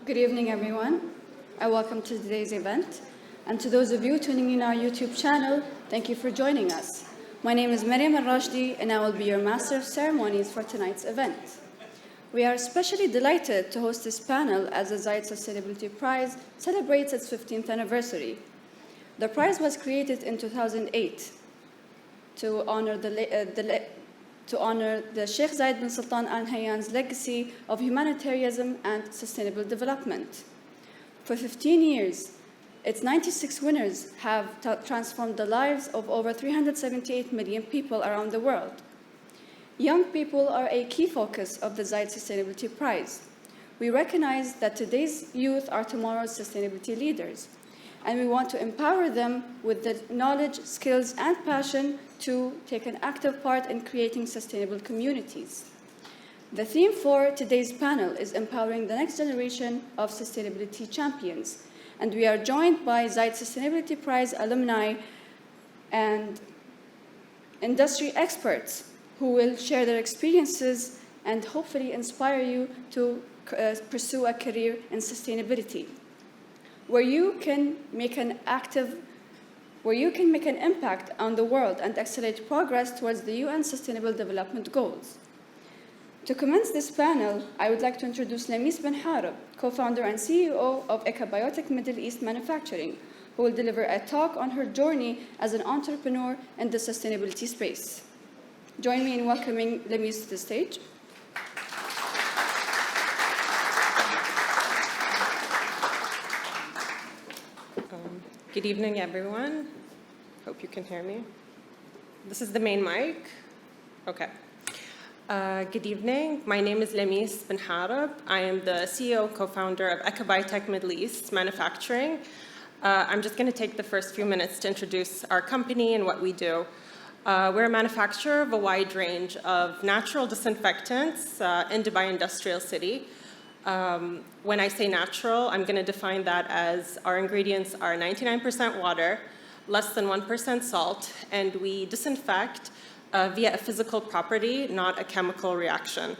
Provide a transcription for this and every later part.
Good evening, everyone. I welcome to today's event. And to those of you tuning in our YouTube channel, thank you for joining us. My name is Mariam Al-Rashdi, and I will be your Master of Ceremonies for tonight's event. We are especially delighted to host this panel as the Zayed Sustainability Prize celebrates its 15th anniversary. The prize was created in 2008 to honor the Sheikh Zayed bin Sultan Al Nahyan's legacy of humanitarianism and sustainable development. For 15 years, its 96 winners have transformed the lives of over 378 million people around the world. Young people are a key focus of the Zayed Sustainability Prize. We recognize that today's youth are tomorrow's sustainability leaders, and we want to empower them with the knowledge, skills, and passion to take an active part in creating sustainable communities. The theme for today's panel is empowering the next generation of sustainability champions, and we are joined by Zayed Sustainability Prize alumni and industry experts who will share their experiences and hopefully inspire you to pursue a career in sustainability, where you can make an impact on the world and accelerate progress towards the UN Sustainable Development Goals. To commence this panel, I would like to introduce Lamis Ben Harb, co-founder and CEO of Ecobiotech Middle East Manufacturing, who will deliver a talk on her journey as an entrepreneur in the sustainability space. Join me in welcoming Lamis to the stage. Good evening, everyone. Hope you can hear me. This is the main mic. Okay. Good evening. My name is Lamis Ben Harb. I am the CEO and co-founder of Ecobiotech Middle East Manufacturing. I'm just going to take the first few minutes to introduce our company and what we do. We're a manufacturer of a wide range of natural disinfectants in Dubai Industrial City. When I say natural, I'm going to define that as our ingredients are 99% water, less than 1% salt, and we disinfect via a physical property, not a chemical reaction.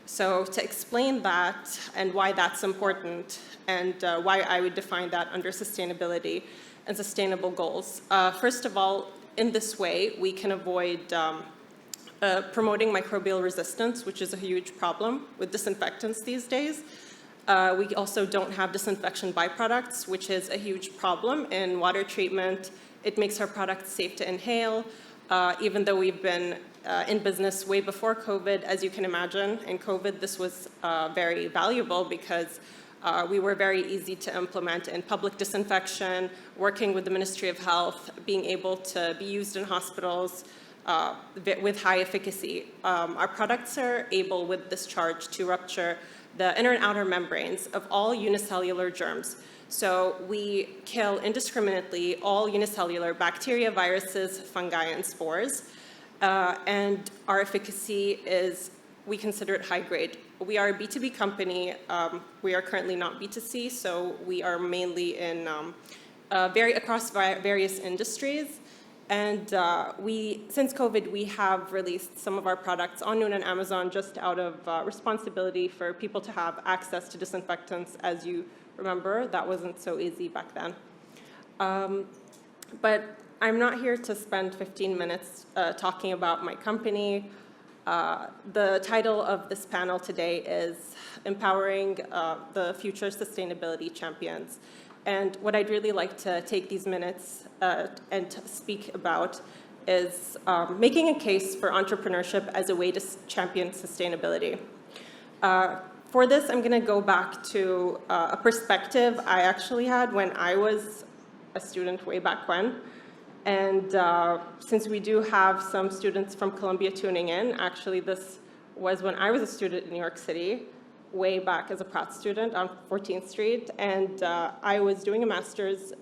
So to explain that and why that's important and why I would define that under sustainability and sustainable goals. First of all, in this way, we can avoid promoting microbial resistance, which is a huge problem with disinfectants these days. We also don't have disinfection byproducts, which is a huge problem in water treatment. It makes our products safe to inhale, even though we've been in business way before COVID. As you can imagine, in COVID, this was very valuable because we were very easy to implement in public disinfection, working with the Ministry of Health, being able to be used in hospitals, with high efficacy. Our products are able with this charge to rupture the inner and outer membranes of all unicellular germs. So we kill indiscriminately all unicellular bacteria, viruses, fungi, and spores. And our efficacy is, we consider it high grade. We are a B2B company. We are currently not B2C, so we are mainly in across various industries. And since COVID, we have released some of our products on Noon and Amazon just out of responsibility for people to have access to disinfectants. As you remember, that wasn't so easy back then. But I'm not here to spend 15 minutes talking about my company. The title of this panel today is Empowering the Future Sustainability Champions. And what I'd really like to take these minutes and to speak about is making a case for entrepreneurship as a way to champion sustainability. For this, I'm going to go back to a perspective I actually had when I was a student way back when. And since we do have some students from Columbia tuning in, actually this was when I was a student in New York City, way back as a Pratt student on 14th Street, and I was doing a master's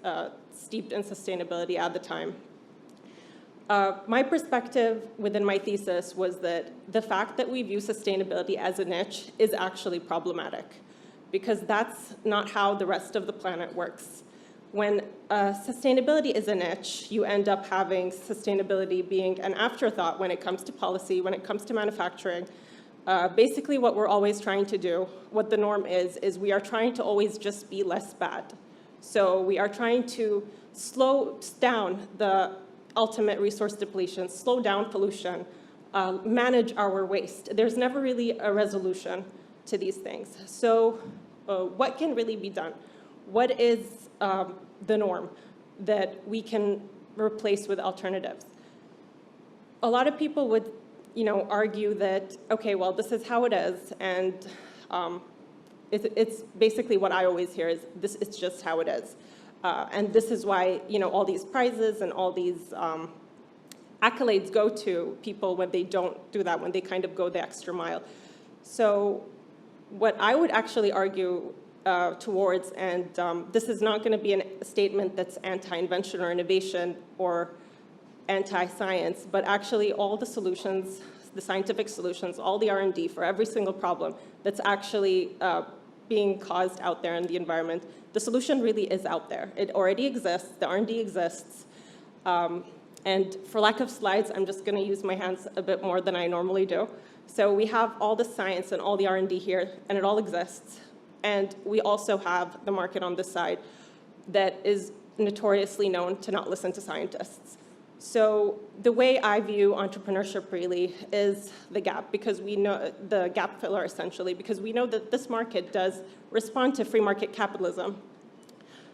steeped in sustainability at the time. My perspective within my thesis was that the fact that we view sustainability as a niche is actually problematic, because that's not how the rest of the planet works. When sustainability is a niche, you end up having sustainability being an afterthought when it comes to policy, when it comes to manufacturing, Basically, what we're always trying to do, what the norm is we are trying to always just be less bad. So we are trying to slow down the ultimate resource depletion, slow down pollution, manage our waste. There's never really a resolution to these things. So what can really be done? What is the norm that we can replace with alternatives? A lot of people would argue that, okay, well, this is how it is, and it's basically what I always hear is, it's just how it is. And this is why, all these prizes and all these accolades go to people when they don't do that, when they kind of go the extra mile. So what I would actually argue towards, and this is not going to be a statement that's anti-invention or innovation or anti-science, but actually all the solutions, the scientific solutions, all the R&D for every single problem that's actually being caused out there in the environment, the solution really is out there. It already exists, the R&D exists, and for lack of slides, I'm just going to use my hands a bit more than I normally do. So we have all the science and all the R&D here, and it all exists. And we also have the market on this side that is notoriously known to not listen to scientists. So the way I view entrepreneurship really is the gap, because we know the gap filler essentially, because we know that this market does respond to free market capitalism.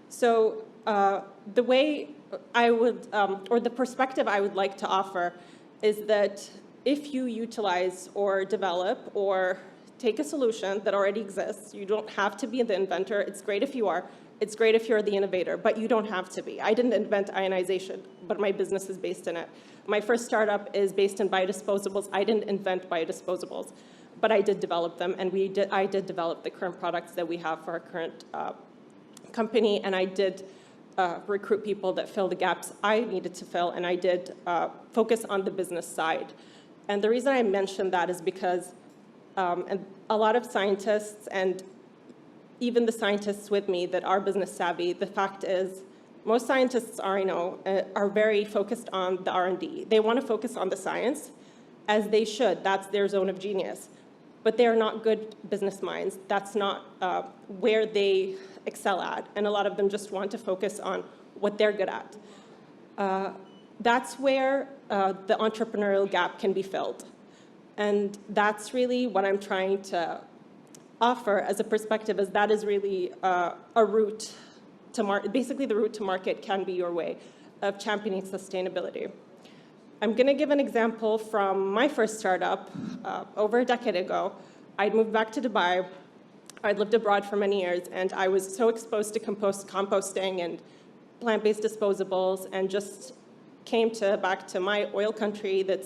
So the way I would, or the perspective I would like to offer is that if you utilize or develop or take a solution that already exists, you don't have to be the inventor. It's great if you are. It's great if you're the innovator, but you don't have to be. I didn't invent ionization, but my business is based in it. My first startup is based in biodisposables. I didn't invent biodisposables, but I did develop them, and I did develop the current products that we have for our current company, and I did recruit people that fill the gaps I needed to fill, and I did focus on the business side. And the reason I mention that is because and a lot of scientists, and even the scientists with me that are business savvy, the fact is most scientists are very focused on the R&D. They want to focus on the science, as they should. That's their zone of genius. But they are not good business minds. That's not where they excel at. And a lot of them just want to focus on what they're good at. That's where the entrepreneurial gap can be filled. And that's really what I'm trying to offer as a perspective, is that is really a route to market. Basically, the route to market can be your way of championing sustainability. I'm going to give an example from my first startup over a decade ago. I'd moved back to Dubai. I'd lived abroad for many years, and I was so exposed to composting and plant-based disposables, and just came back to my oil country that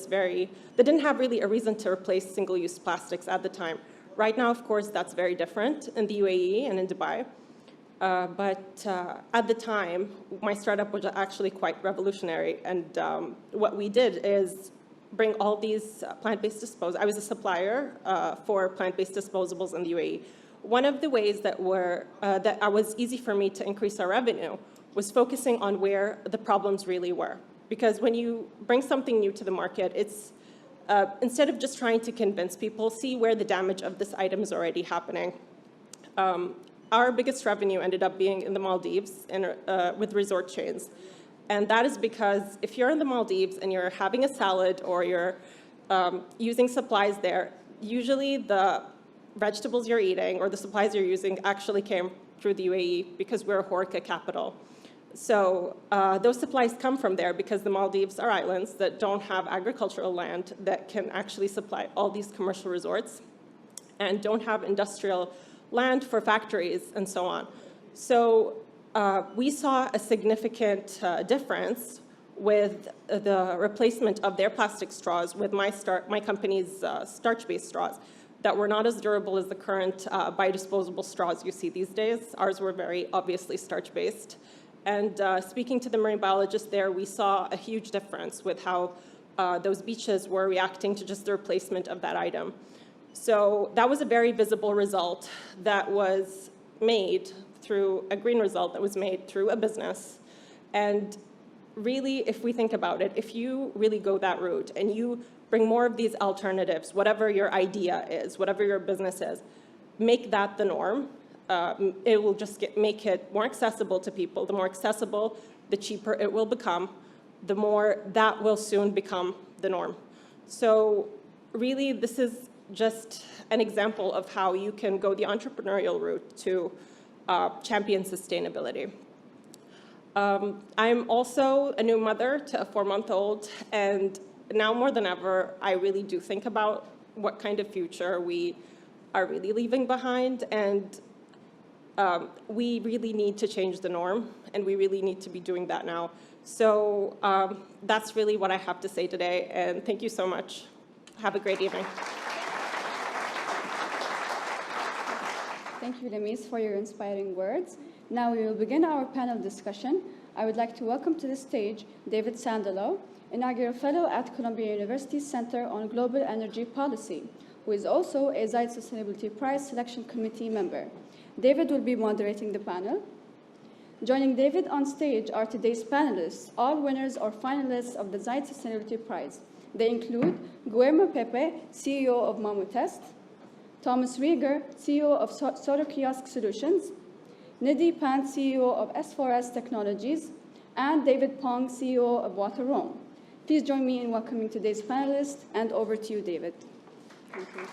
didn't have really a reason to replace single-use plastics at the time. Right now, of course, that's very different in the UAE and in Dubai. But at the time, my startup was actually quite revolutionary. And what we did is bring all these plant-based disposables. I was a supplier for plant-based disposables in the UAE. One of the ways that was easy for me to increase our revenue was focusing on where the problems really were. Because when you bring something new to the market, it's instead of just trying to convince people, see where the damage of this item is already happening. Our biggest revenue ended up being in the Maldives with resort chains. And that is because if you're in the Maldives and you're having a salad or you're using supplies there, usually the vegetables you're eating or the supplies you're using actually came through the UAE, because we're a HoReCa capital. So those supplies come from there, because the Maldives are islands that don't have agricultural land that can actually supply all these commercial resorts, and don't have industrial land for factories and so on. So we saw a significant difference with the replacement of their plastic straws with my company's starch-based straws that were not as durable as the current biodisposable straws you see these days. Ours were very obviously starch-based. And speaking to the marine biologist there, we saw a huge difference with how those beaches were reacting to just the replacement of that item. So that was a very visible result that was made through a green result that was made through a business. And really, if we think about it, if you really go that route and you bring more of these alternatives, whatever your idea is, whatever your business is, make that the norm. It will just make it more accessible to people. The more accessible, the cheaper it will become, the more that will soon become the norm. So really, this is just an example of how you can go the entrepreneurial route to champion sustainability. I'm also a new mother to a 4-month-old, and now more than ever, I really do think about what kind of future we are really leaving behind, and we really need to change the norm, and we really need to be doing that now. So that's really what I have to say today, and thank you so much. Have a great evening. Thank you, Lemis, for your inspiring words. Now we will begin our panel discussion. I would like to welcome to the stage David Sandalow, inaugural fellow at Columbia University's Center on Global Energy Policy, who is also a Zayed Sustainability Prize Selection Committee member. David will be moderating the panel. Joining David on stage are today's panelists, all winners or finalists of the Zayed Sustainability Prize. They include Guillermo Pepe, CEO of Mamutest, Thomas Rieger, CEO of Solar Kiosk Solutions, Nidhi Pant, CEO of S4S Technologies, and David Pong, CEO of Water Rome. Please join me in welcoming today's panelists, and over to you, David. Thank you.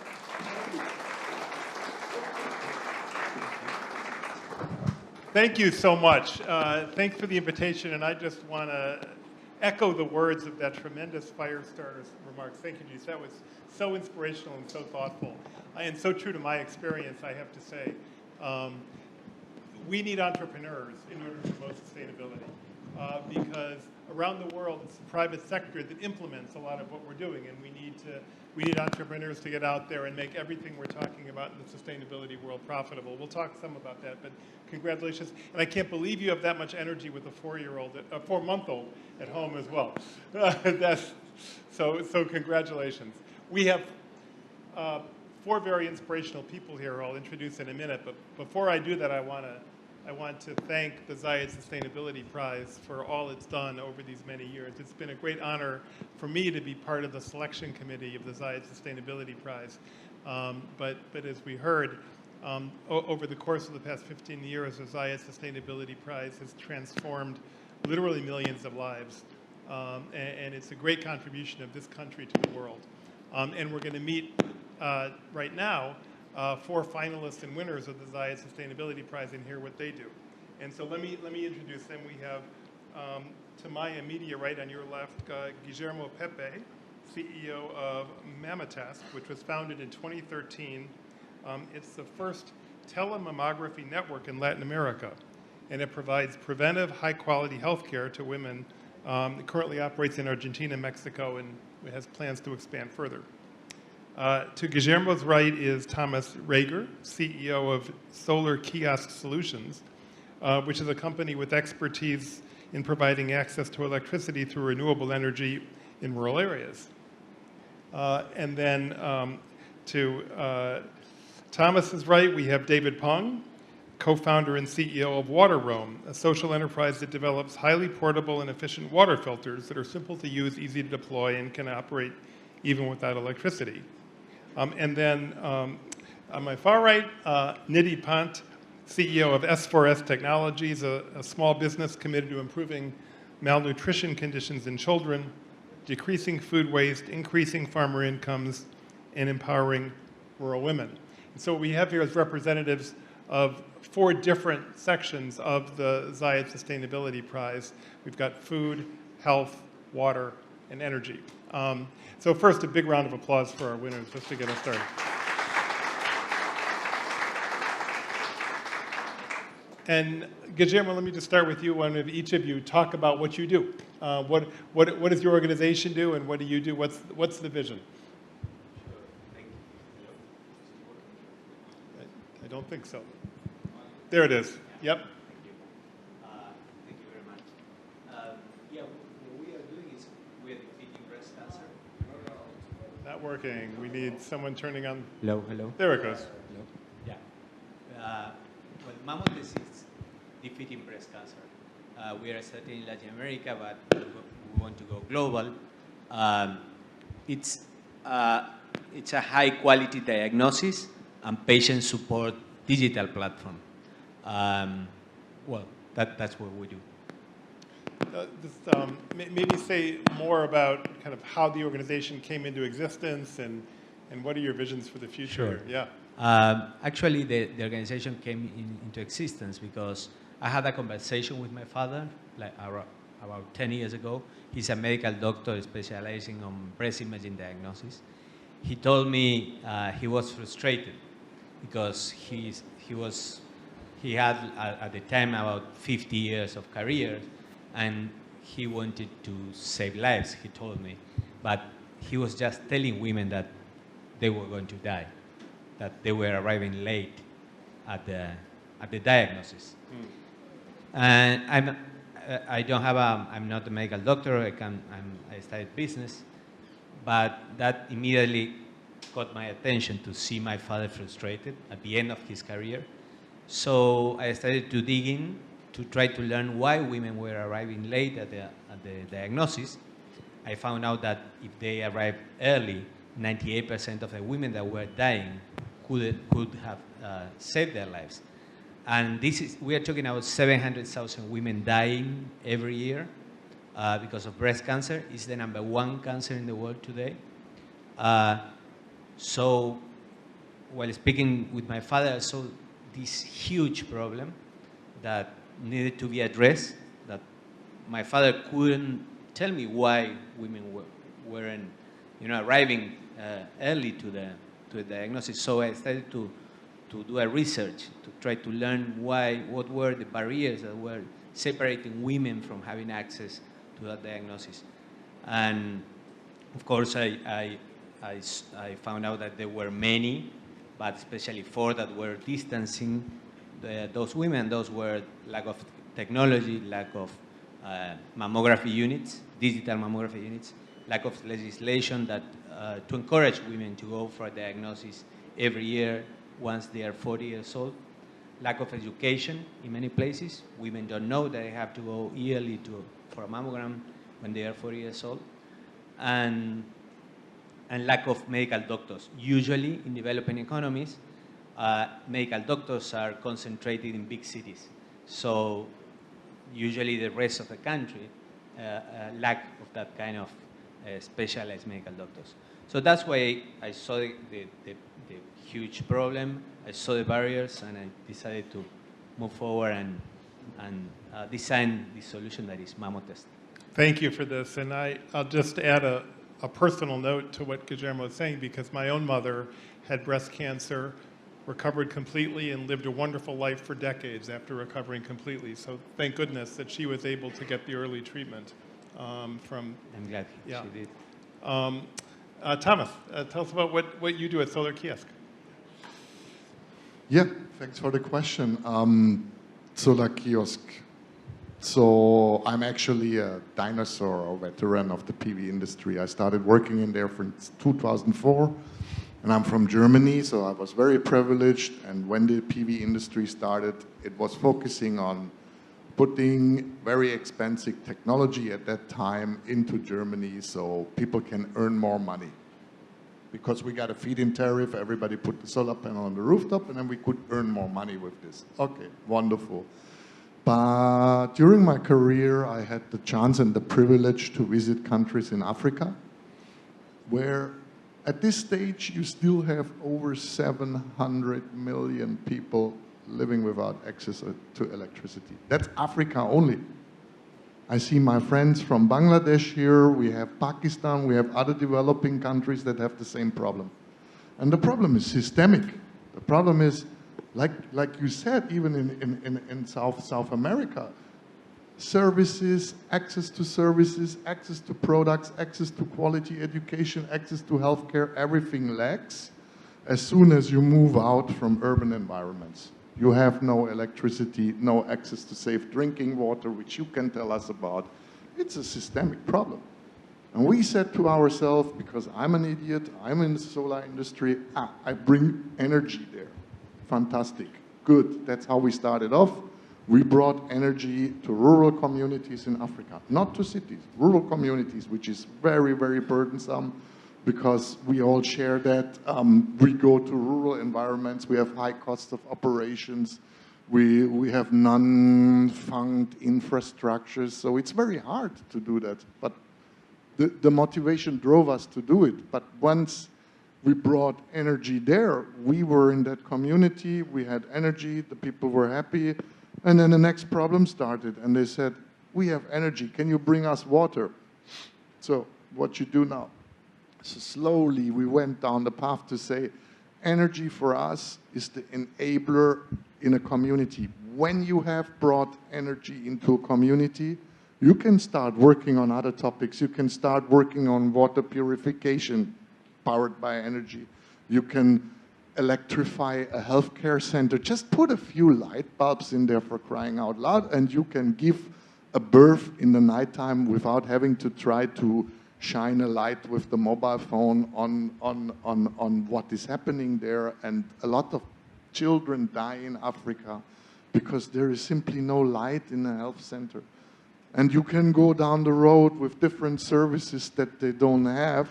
Thank you so much. Thanks for the invitation, and I just want to echo the words of that tremendous Firestarter remarks. Thank you, Denise. That was so inspirational and so thoughtful, and so true to my experience, I have to say. We need entrepreneurs in order to promote sustainability, because around the world, it's the private sector that implements a lot of what we're doing, and we need entrepreneurs to get out there and make everything we're talking about in the sustainability world profitable. We'll talk some about that, but congratulations. And I can't believe you have that much energy with a 4-month-old at home as well. So congratulations. We have 4 very inspirational people here who I'll introduce in a minute, but before I do that, I want to thank the Zayed Sustainability Prize for all it's done over these many years. It's been a great honor for me to be part of the selection committee of the Zayed Sustainability Prize. But as we heard, over the course of the past 15 years, the Zayed Sustainability Prize has transformed literally millions of lives. And it's a great contribution of this country to the world. And we're going to meet right now 4 finalists and winners of the Zayed Sustainability Prize and hear what they do. And so let me introduce them. We have, to my immediate right on your left, Guillermo Pepe, CEO of Mamutest, which was founded in 2013. It's the first telemammography network in Latin America, and it provides preventive, high-quality health care to women. It currently operates in Argentina, Mexico, and it has plans to expand further. To Guillermo's right is Thomas Rieger, CEO of Solar Kiosk Solutions, which is a company with expertise in providing access to electricity through renewable energy in rural areas. And then to Thomas's right, we have David Pong, co-founder and CEO of Water Rome, a social enterprise that develops highly portable and efficient water filters that are simple to use, easy to deploy, and can operate even without electricity. And then on my far right, Nidhi Pant, CEO of S4S Technologies, a small business committed to improving malnutrition conditions in children, decreasing food waste, increasing farmer incomes, and empowering rural women. And so what we have here is representatives of 4 different sections of the Zayed Sustainability Prize. We've got food, health, water, and energy. So first, a big round of applause for our winners, just to get us started. And Guillermo, let me just start with you. Why don't each of you talk about what you do? What does your organization do, and what do you do? What's the vision? Sure. Thank you. I don't think so. There it is. Yep. Thank you very much. Yeah, what we are doing is we are defeating breast cancer. Not working. We need someone turning on. Hello, hello. There it goes. Hello. Yeah. Well, Mamutest is defeating breast cancer. We are starting in Latin America, but we want to go global. it's a high-quality diagnosis and patient support digital platform. Well, that's what we do. Maybe say more about kind of how the organization came into existence and what are your visions for the future? Sure. Yeah. Actually, the organization came into existence because I had a conversation with my father like about 10 years ago. He's a medical doctor specializing on breast imaging diagnosis. He told me he was frustrated because he had at the time about 50 years of career, and he wanted to save lives, he told me. But he was just telling women that they were going to die, that they were arriving late at the diagnosis. And I'm not a medical doctor, I studied business, but that immediately caught my attention to see my father frustrated at the end of his career. So I started to dig in to try to learn why women were arriving late at the diagnosis. I found out that if they arrived early, 98% of the women that were dying could have saved their lives. And we are talking about 700,000 women dying every year because of breast cancer. It's the #1 cancer in the world today. So while speaking with my father, I saw this huge problem that needed to be addressed, that my father couldn't tell me why women weren't arriving early to the diagnosis. So I started to do a research to try to learn what were the barriers that were separating women from having access to that diagnosis. And of course, I found out that there were many, but especially 4 that were distancing those women. Those were lack of technology, lack of mammography units, digital mammography units, lack of legislation that to encourage women to go for a diagnosis every year once they are 40 years old, lack of education in many places. Women don't know that they have to go yearly for a mammogram when they are 40 years old, and lack of medical doctors. Usually in developing economies, medical doctors are concentrated in big cities. So usually the rest of the country lack of that kind of specialized medical doctors. So that's why I saw the huge problem, I saw the barriers, and I decided to move forward and design the solution that is MammoTest. Thank you for this. And I'll just add a personal note to what Guillermo is saying, because my own mother had breast cancer, recovered completely, and lived a wonderful life for decades after recovering completely. So thank goodness that she was able to get the early treatment from. I'm glad she did. Thomas, tell us about what you do at Solar Kiosk. Yeah, thanks for the question. Solar Kiosk. So I'm actually a dinosaur or veteran of the PV industry. I started working in there in 2004, and I'm from Germany, so I was very privileged. And when the PV industry started, it was focusing on putting very expensive technology at that time into Germany so people can earn more money. Because we got a feed-in tariff, everybody put the solar panel on the rooftop, and then we could earn more money with this. Okay, wonderful. But during my career, I had the chance and the privilege to visit countries in Africa, where at this stage you still have over 700 million people living without access to electricity. That's Africa only. I see my friends from Bangladesh here, we have Pakistan, we have other developing countries that have the same problem. And the problem is systemic. The problem is, like you said, even in South America, services, access to products, access to quality education, access to healthcare, everything lacks as soon as you move out from urban environments. You have no electricity, no access to safe drinking water, which you can tell us about. It's a systemic problem. And we said to ourselves, because I'm an idiot, I'm in the solar industry, I bring energy there. Fantastic, good. That's how we started off. We brought energy to rural communities in Africa, not to cities, rural communities, which is very, very burdensome. because we all share that. We go to rural environments, we have high cost of operations, we have non-funked infrastructures, so it's very hard to do that. But the motivation drove us to do it. But once we brought energy there, we were in that community, we had energy, the people were happy, and then the next problem started, and they said, we have energy, can you bring us water? So what you do now? So slowly we went down the path to say, energy for us is the enabler in a community. When you have brought energy into a community, you can start working on other topics. You can start working on water purification powered by energy. You can electrify a healthcare center. Just put a few light bulbs in there, for crying out loud, and you can give a birth in the nighttime without having to try to shine a light with the mobile phone on what is happening there. And a lot of children die in Africa because there is simply no light in a health center. And you can go down the road with different services that they don't have.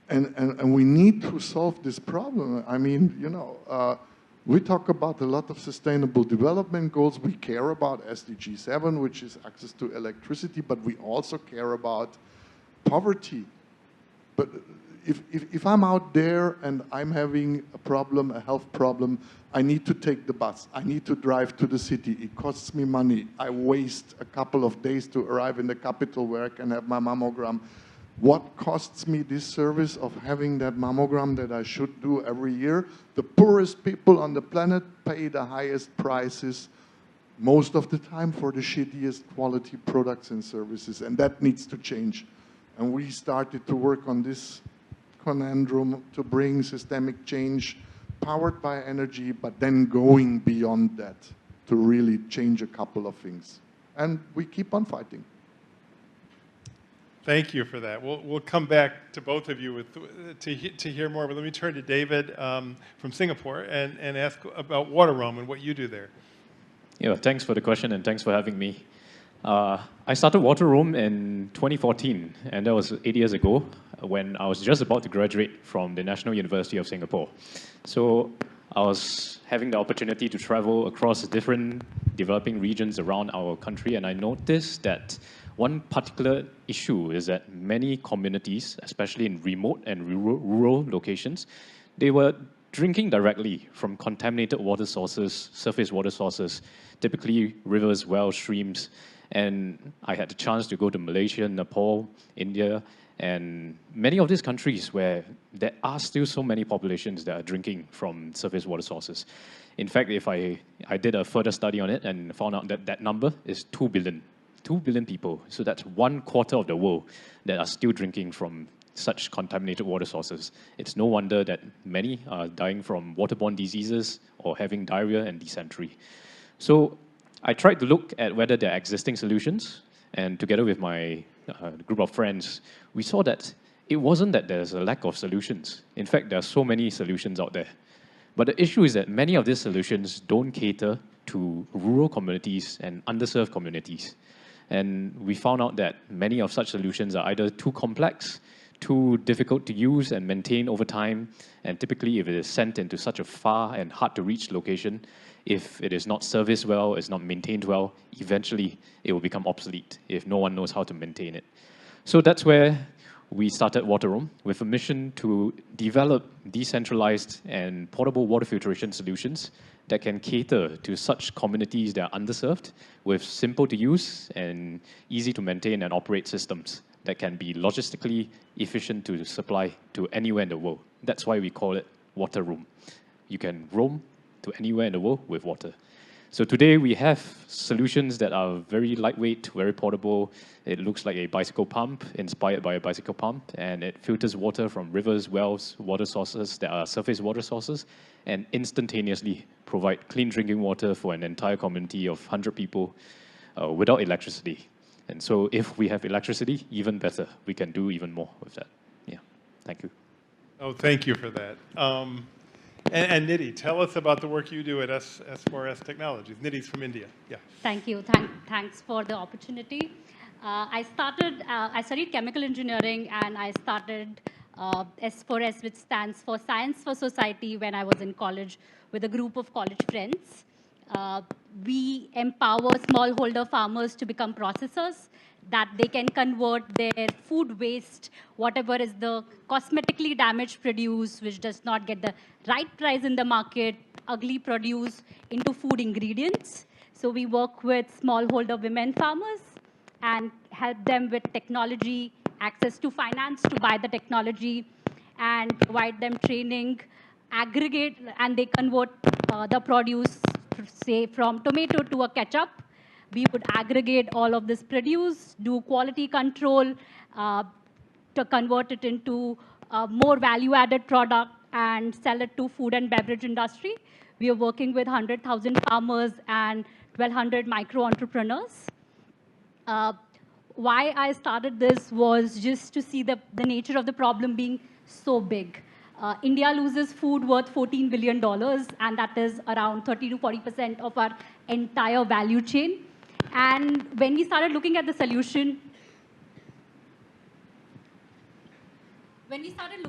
And we need to solve this problem. I mean, you know, we talk about a lot of sustainable development goals. We care about SDG 7, which is access to electricity, but we also care about poverty. But if I'm out there and I'm having a problem, a health problem, I need to take the bus. I need to drive to the city. It costs me money. I waste a couple of days to arrive in the capital where I can have my mammogram. What costs me this service of having that mammogram that I should do every year? The poorest people on the planet pay the highest prices most of the time for the shittiest quality products and services, and that needs to change. And we started to work on this conundrum to bring systemic change powered by energy, but then going beyond that to really change a couple of things. And we keep on fighting. Thank you for that. We'll come back to both of you to hear more, but let me turn to David from Singapore and ask about WaterRoam and what you do there. Yeah, thanks for the question and thanks for having me. I started WaterRoam in 2014, and that was 8 years ago when I was just about to graduate from the National University of Singapore. So I was having the opportunity to travel across different developing regions around our country, and I noticed that one particular issue is that many communities, especially in remote and rural locations, they were drinking directly from contaminated water sources, surface water sources, typically rivers, wells, streams. And I had the chance to go to Malaysia, Nepal, India, and many of these countries where there are still so many populations that are drinking from surface water sources. In fact, if I did a further study on it and found out that that number is 2 billion. 2 billion people. So that's 1/4 of the world that are still drinking from such contaminated water sources. It's no wonder that many are dying from waterborne diseases or having diarrhea and dysentery. So I tried to look at whether there are existing solutions, and together with my group of friends, we saw that it wasn't that there's a lack of solutions. In fact, there are so many solutions out there. But the issue is that many of these solutions don't cater to rural communities and underserved communities. And we found out that many of such solutions are either too complex, too difficult to use and maintain over time, and typically if it is sent into such a far and hard-to-reach location, if it is not serviced well, it's not maintained well, eventually it will become obsolete if no one knows how to maintain it. So that's where we started WaterRoam with a mission to develop decentralized and portable water filtration solutions that can cater to such communities that are underserved with simple to use and easy to maintain and operate systems that can be logistically efficient to supply to anywhere in the world. That's why we call it WaterRoam. You can roam to anywhere in the world with water. So today we have solutions that are very lightweight, very portable. It looks like a bicycle pump inspired by a bicycle pump, and it filters water from rivers, wells, water sources that are surface water sources, and instantaneously provide clean drinking water for an entire community of 100 people without electricity. And so if we have electricity, even better. We can do even more with that. Yeah, thank you. Oh, thank you for that. And Nidhi, tell us about the work you do at S4S Technologies. Nidhi's from India. Yeah. Thank you. Thanks for the opportunity. I studied chemical engineering, and I started S4S, which stands for Science for Society, when I was in college with a group of college friends. We empower smallholder farmers to become processors, that they can convert their food waste, whatever is the cosmetically damaged produce, which does not get the right price in the market, ugly produce, into food ingredients. So we work with smallholder women farmers and help them with technology, access to finance to buy the technology, and provide them training, aggregate, and they convert the produce, say, from tomato to a ketchup. We would aggregate all of this produce, do quality control, uh, to convert it into a more value-added product and sell it to food and beverage industry. We are working with 100,000 farmers and 1,200 micro-entrepreneurs. Uh, why I started this was just to see the nature of the problem being so big. India loses food worth $14 billion, and that is around 30 to 40% of our entire value chain. And when we started looking at the solution, when we started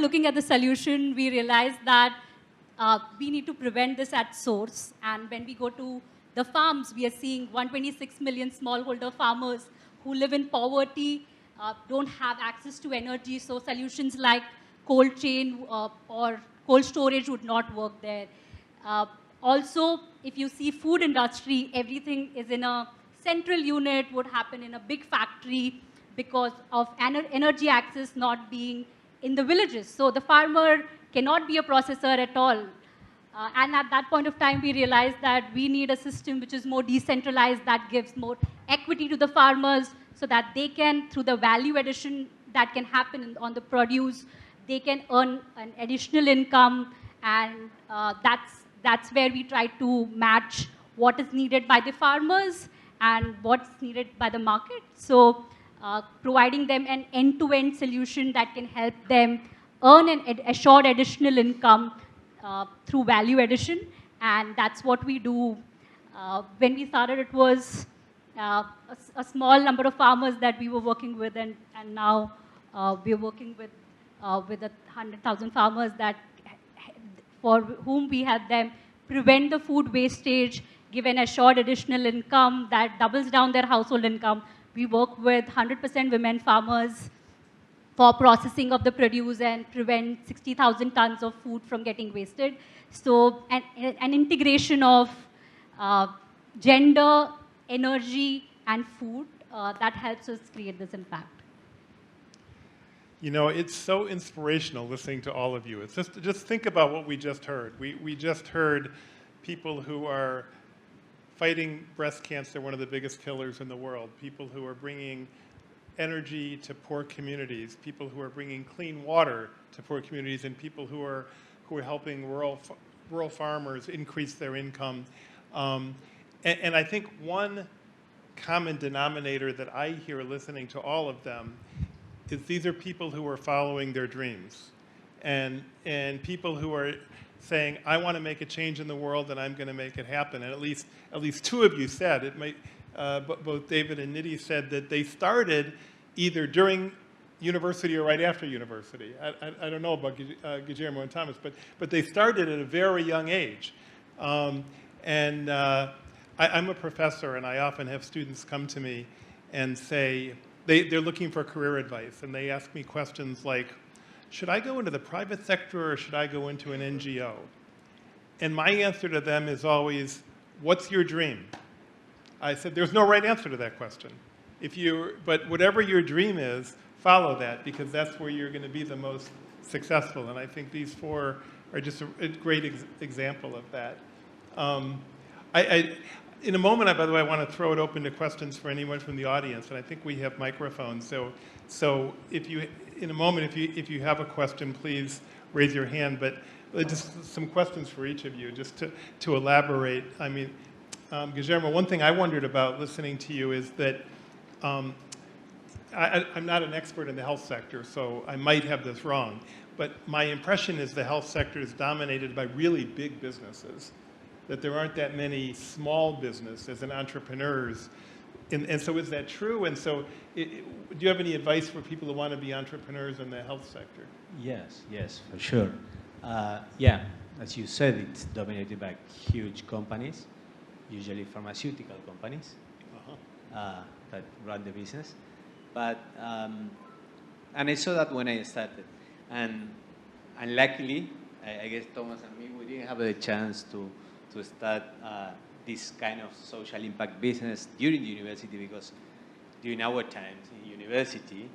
looking at the solution, we realized that we need to prevent this at source. And when we go to the farms, we are seeing 126 million smallholder farmers who live in poverty, don't have access to energy. So solutions like cold chain or cold storage would not work there. Also, if you see food industry, everything is in a central unit, would happen in a big factory because of energy access not being in the villages. So the farmer cannot be a processor at all. And at that point of time, we realized that we need a system which is more decentralized, that gives more equity to the farmers so that they can, through the value addition that can happen on the produce, they can earn an additional income. And that's where we try to match what is needed by the farmers and what's needed by the market. So providing them an end-to-end solution that can help them earn an assured additional income through value addition. And that's what we do. When we started, it was a small number of farmers that we were working with, and now we're working with 100,000 farmers that, for whom we help them prevent the food wastage, give an assured additional income that doubles down their household income. We work with 100% women farmers for processing of the produce and prevent 60,000 tons of food from getting wasted. So an integration of gender, energy, and food that helps us create this impact. You know, it's so inspirational listening to all of you. It's just think about what we just heard. We just heard people who are fighting breast cancer, one of the biggest killers in the world, people who are bringing energy to poor communities, people who are bringing clean water to poor communities, and people who are helping rural farmers increase their income. And I think one common denominator that I hear listening to all of them is these are people who are following their dreams, and people who are saying, I want to make a change in the world and I'm going to make it happen. And at least two of you said, it might, both David and Nidhi said that they started either during university or right after university. I don't know about Guillermo and Thomas, but they started at a very young age. I'm a professor, and I often have students come to me and say, they're looking for career advice, and they ask me questions like, should I go into the private sector or should I go into an NGO? And my answer to them is always, what's your dream? I said, there's no right answer to that question. But whatever your dream is, follow that, because that's where you're going to be the most successful. And I think these four are just a great example of that. In a moment, by the way, I want to throw it open to questions for anyone from the audience, and I think we have microphones. So in a moment, if you have a question, please raise your hand. But just some questions for each of you, just to elaborate. I mean, Guillermo, one thing I wondered about listening to you is that I'm not an expert in the health sector, so I might have this wrong. But my impression is the health sector is dominated by really big businesses. that there aren't that many small businesses and entrepreneurs. And so is that true? And so do you have any advice for people who want to be entrepreneurs in the health sector? Yes, yes, for sure. Yeah, as you said, it's dominated by huge companies, usually pharmaceutical companies that run the business. But and I saw that when I started, and luckily, I guess Thomas and me, we didn't have the chance to start this kind of social impact business during the university, because during our times in university,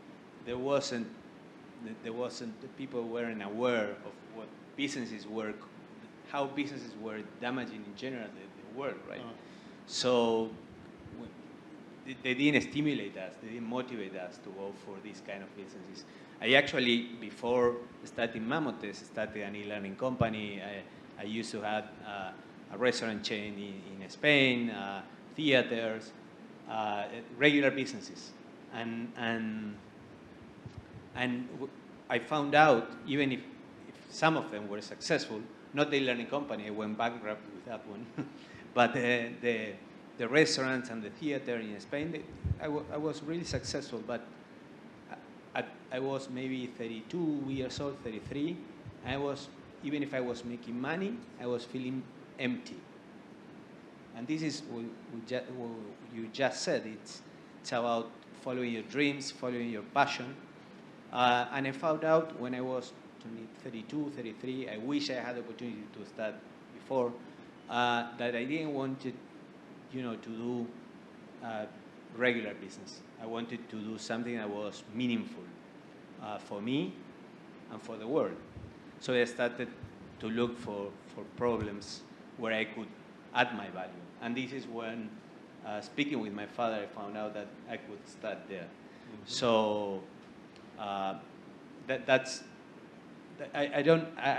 people weren't aware of what businesses were, how businesses were damaging in general the world, right? So they didn't stimulate us, they didn't motivate us to go for these kind of businesses. I actually, before starting Mamotes, started an e-learning company. I used to have a restaurant chain in Spain, theaters, regular businesses. And I found out, even if some of them were successful, not the e-learning company, I went bankrupt with that one, but the restaurants and the theater in Spain, I was really successful, but I was maybe 32 years old, 33, and even if I was making money, I was feeling empty. And this is what you just said. It's about following your dreams, following your passion. And I found out when I was 32, 33, I wish I had the opportunity to start before, that I didn't want to do regular business. I wanted to do something that was meaningful for me and for the world. So I started to look for problems where I could add my value. And this is when, speaking with my father, I found out that I could start there. Mm-hmm. So I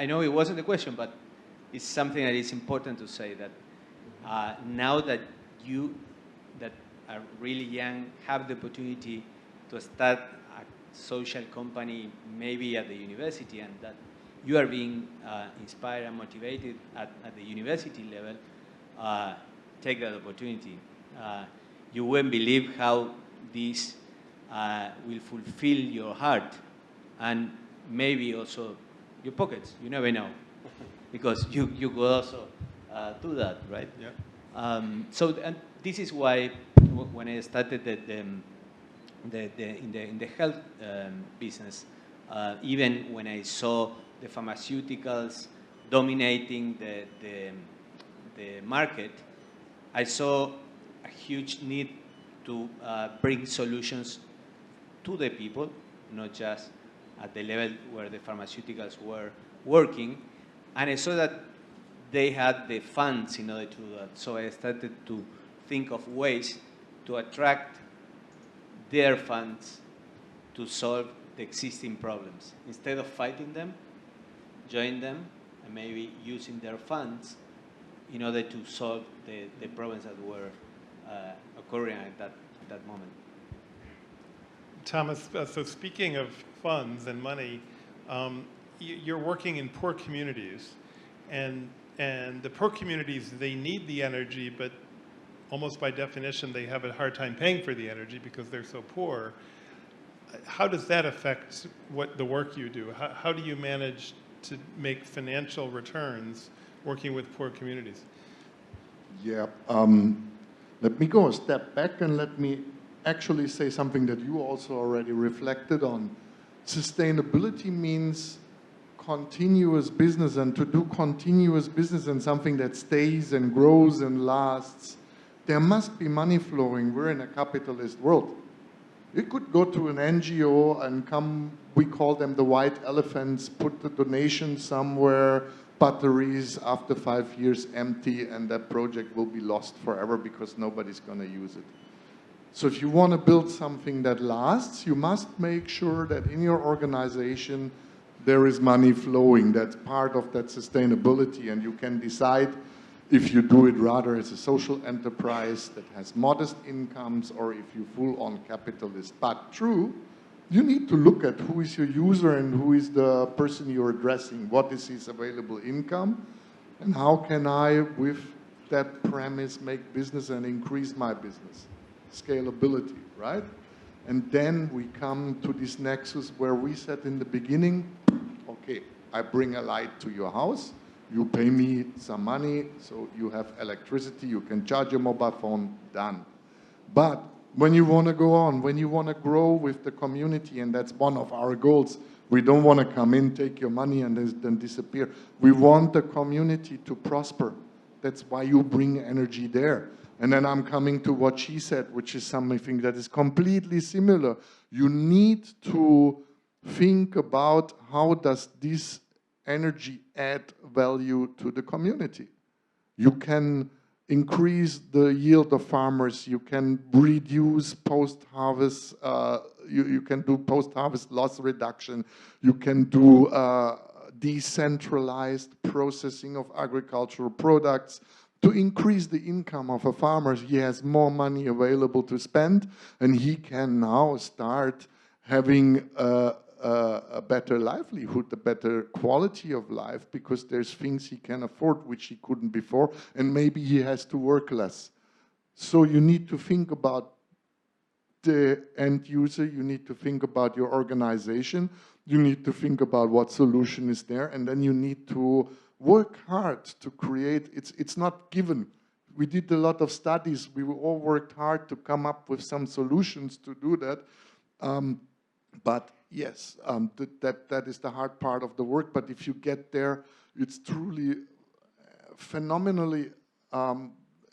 know it wasn't the question, but it's something that is important to say, that now that you that are really young have the opportunity to start a social company maybe at the university, and that you are being inspired and motivated at the university level, take that opportunity. You won't believe how this will fulfill your heart and maybe also your pockets. You never know, because you could also do that, right? Yeah. And this is why when I started in the health business, even when I saw the pharmaceuticals dominating the market, I saw a huge need to bring solutions to the people, not just at the level where the pharmaceuticals were working. And I saw that they had the funds in order to do that. So I started to think of ways to attract their funds to solve the existing problems. Instead of fighting them, join them, and maybe using their funds in order to solve the problems that were occurring at that moment. Thomas, so speaking of funds and money, you're working in poor communities, and the poor communities, they need the energy, but almost by definition, they have a hard time paying for the energy because they're so poor. How does that affect the work you do? How do you manage to make financial returns working with poor communities? Yeah, let me go a step back and let me actually say something that you also already reflected on. Sustainability means continuous business, and to do continuous business and something that stays and grows and lasts, there must be money flowing. We're in a capitalist world. You could go to an NGO and come, we call them the white elephants, put the donation somewhere, batteries after 5 years empty, and that project will be lost forever because nobody's going to use it. So if you want to build something that lasts, you must make sure that in your organization there is money flowing. That's part of that sustainability, and you can decide if you do it rather as a social enterprise that has modest incomes, or if you full on capitalist. But true, you need to look at who is your user and who is the person you're addressing. What is his available income? And how can I, with that premise make business and increase my business? Scalability, right? And then we come to this nexus where we said in the beginning, okay, I bring a light to your house, you pay me some money, so you have electricity, you can charge your mobile phone, done. But when you want to go on, when you want to grow with the community, and that's one of our goals, we don't want to come in, take your money, and then disappear. We want the community to prosper. That's why you bring energy there. And then I'm coming to what she said, which is something that is completely similar. You need to think about how does this energy add value to the community. You can increase the yield of farmers, you can reduce post-harvest, you can do post-harvest loss reduction, you can do decentralized processing of agricultural products. To increase the income of a farmer, he has more money available to spend, and he can now start having a better livelihood, a better quality of life, because there's things he can afford which he couldn't before, and maybe he has to work less. So you need to think about the end user, you need to think about your organization, you need to think about what solution is there, and then you need to work hard to create. It's not given. We did a lot of studies, we all worked hard to come up with some solutions to do that. But yes, that is the hard part of the work. But if you get there, it's truly phenomenally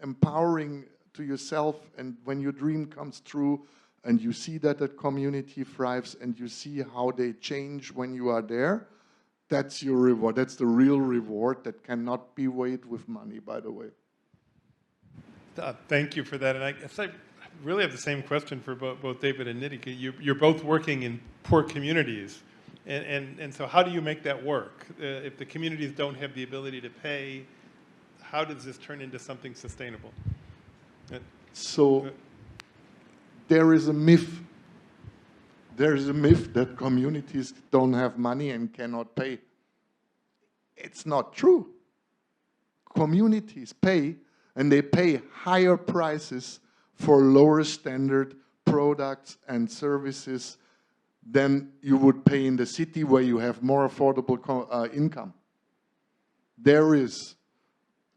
empowering to yourself. And when your dream comes true, and you see that the community thrives, and you see how they change when you are there, that's your reward. That's the real reward that cannot be weighed with money, by the way. Thank you for that. And I guess I really have the same question for both David and Nidhi. You're both working in poor communities. And so how do you make that work? If the communities don't have the ability to pay, how does this turn into something sustainable? So there is a myth. There is a myth that communities don't have money and cannot pay. It's not true. Communities pay, and they pay higher prices for lower standard products and services than you would pay in the city where you have more affordable income. There is,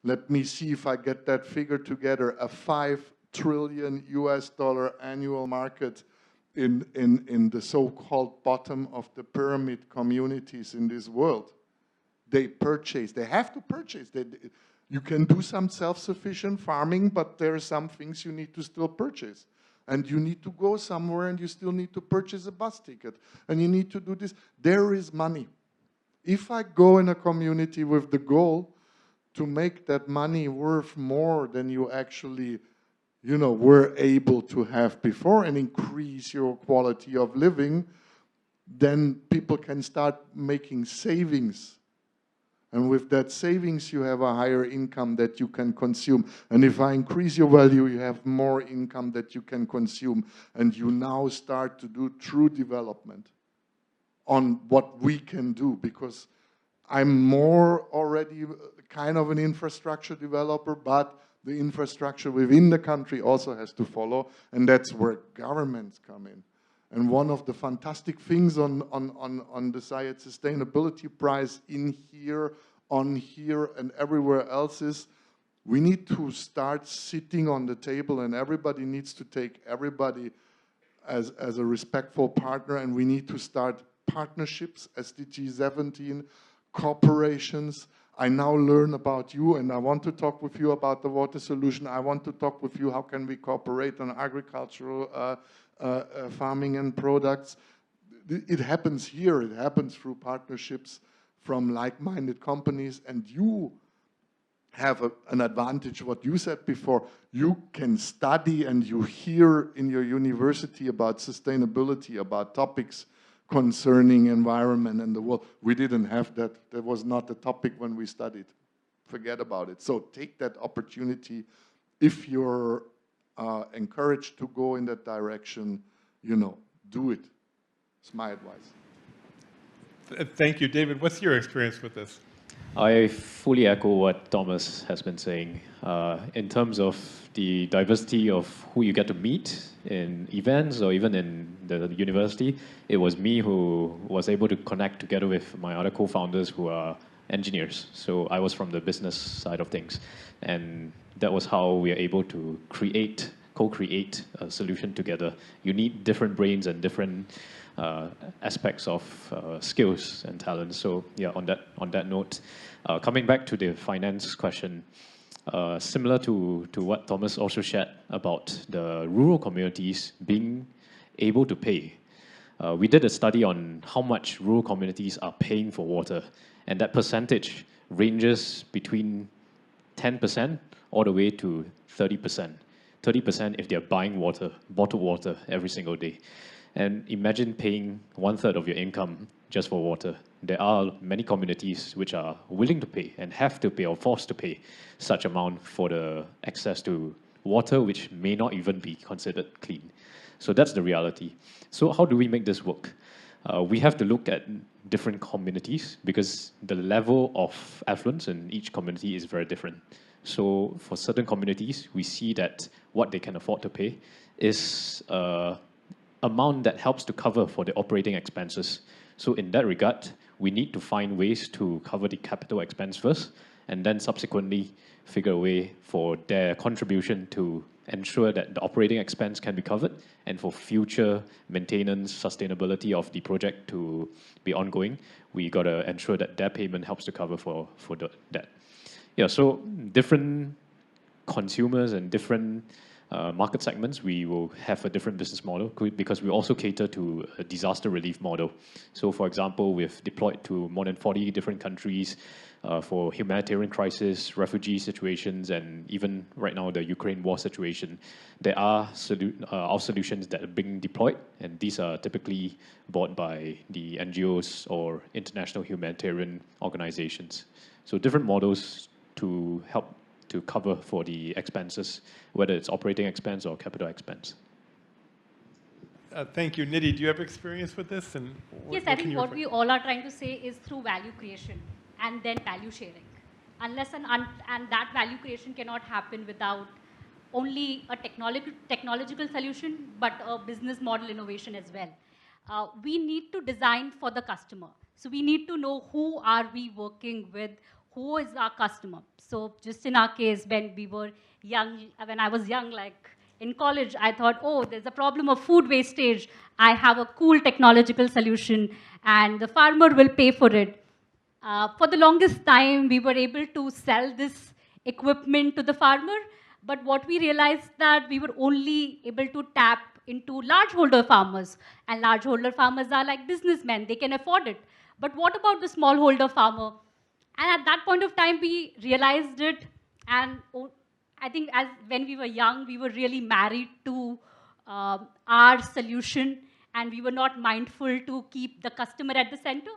let me see if I get that figure together, a $5 trillion US annual market in the so-called bottom of the pyramid communities in this world. They purchase, they have to purchase. You can do some self-sufficient farming, but there are some things you need to still purchase. And you need to go somewhere, and you still need to purchase a bus ticket. And you need to do this. There is money. If I go in a community with the goal to make that money worth more than you actually, were able to have before, and increase your quality of living, then people can start making savings. And with that savings, you have a higher income that you can consume. And if I increase your value, you have more income that you can consume. And you now start to do true development on what we can do, because I'm more already kind of an infrastructure developer, but the infrastructure within the country also has to follow, and that's where governments come in. And one of the fantastic things on the Zayed Sustainability Prize on here, and everywhere else is we need to start sitting on the table, and everybody needs to take everybody as a respectful partner, and we need to start partnerships, SDG 17, corporations. I now learn about you, and I want to talk with you about the water solution. I want to talk with you, how can we cooperate on agricultural farming and products. It happens here, it happens through partnerships from like-minded companies, and you have an advantage, what you said before. You can study and you hear in your university about sustainability, about topics concerning environment and the world. We didn't have that. That was not the topic when we studied. Forget about it. So take that opportunity. If you're encouraged to go in that direction, do it. It's my advice. Thank you. David, what's your experience with this? I fully echo what Thomas has been saying. In terms of the diversity of who you get to meet in events or even in the university, it was me who was able to connect together with my other co-founders who are engineers. So I was from the business side of things. And that was how we are able to co-create a solution together. You need different brains and different aspects of skills and talents. So yeah, on that note, coming back to the finance question, similar to what Thomas also shared about the rural communities being able to pay. We did a study on how much rural communities are paying for water, and that percentage ranges between 10% all the way to 30%. 30% if they're buying water, bottled water, every single day. And imagine paying 1/3 of your income just for water. There are many communities which are willing to pay and have to pay or forced to pay such amount for the access to water which may not even be considered clean. So that's the reality. So how do we make this work? We have to look at different communities because the level of affluence in each community is very different. So for certain communities, we see that what they can afford to pay is amount that helps to cover for the operating expenses. So in that regard, we need to find ways to cover the capital expense first, and then subsequently figure a way for their contribution to ensure that the operating expense can be covered, and for future maintenance, sustainability of the project to be ongoing, we got to ensure that their payment helps to cover for that. Yeah, so different consumers and different market segments, we will have a different business model because we also cater to a disaster relief model. So for example, we've deployed to more than 40 different countries for humanitarian crisis, refugee situations, and even right now the Ukraine war situation. There are our solutions that are being deployed, and these are typically bought by the NGOs or international humanitarian organizations. So different models to help to cover for the expenses, whether it's operating expense or capital expense. Thank you. Nidhi, do you have experience with this? And Yes, I think what we all are trying to say is through value creation and then value sharing. Unless and that value creation cannot happen without only a technological solution, but a business model innovation as well. We need to design for the customer. So we need to know who are we working with, who is our customer. So just in our case, when we were young, when I was young, like in college, I thought, oh, there's a problem of food wastage. I have a cool technological solution, and the farmer will pay for it. For the longest time, we were able to sell this equipment to the farmer, but what we realized that we were only able to tap into largeholder farmers, and largeholder farmers are like businessmen, they can afford it. But what about the smallholder farmer? And at that point of time, we realized it, and I think when we were young, we were really married to our solution, and we were not mindful to keep the customer at the center.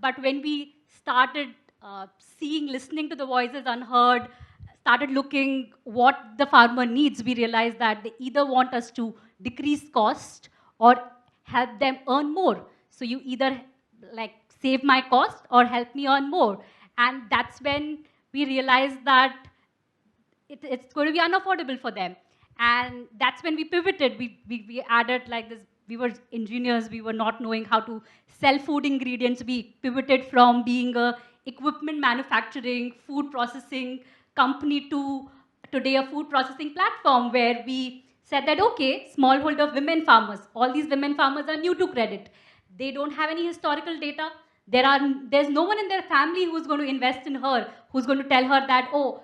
But when we started listening to the voices unheard, started looking what the farmer needs, we realized that they either want us to decrease cost or help them earn more. So you either like save my cost or help me earn more. And that's when we realized that it's going to be unaffordable for them. And that's when we pivoted. We added like this. We were engineers. We were not knowing how to sell food ingredients. We pivoted from being a equipment manufacturing, food processing company to today a food processing platform where we said that, okay, smallholder women farmers, all these women farmers are new to credit. They don't have any historical data. There's no one in their family who's going to invest in her, who's going to tell her that, oh,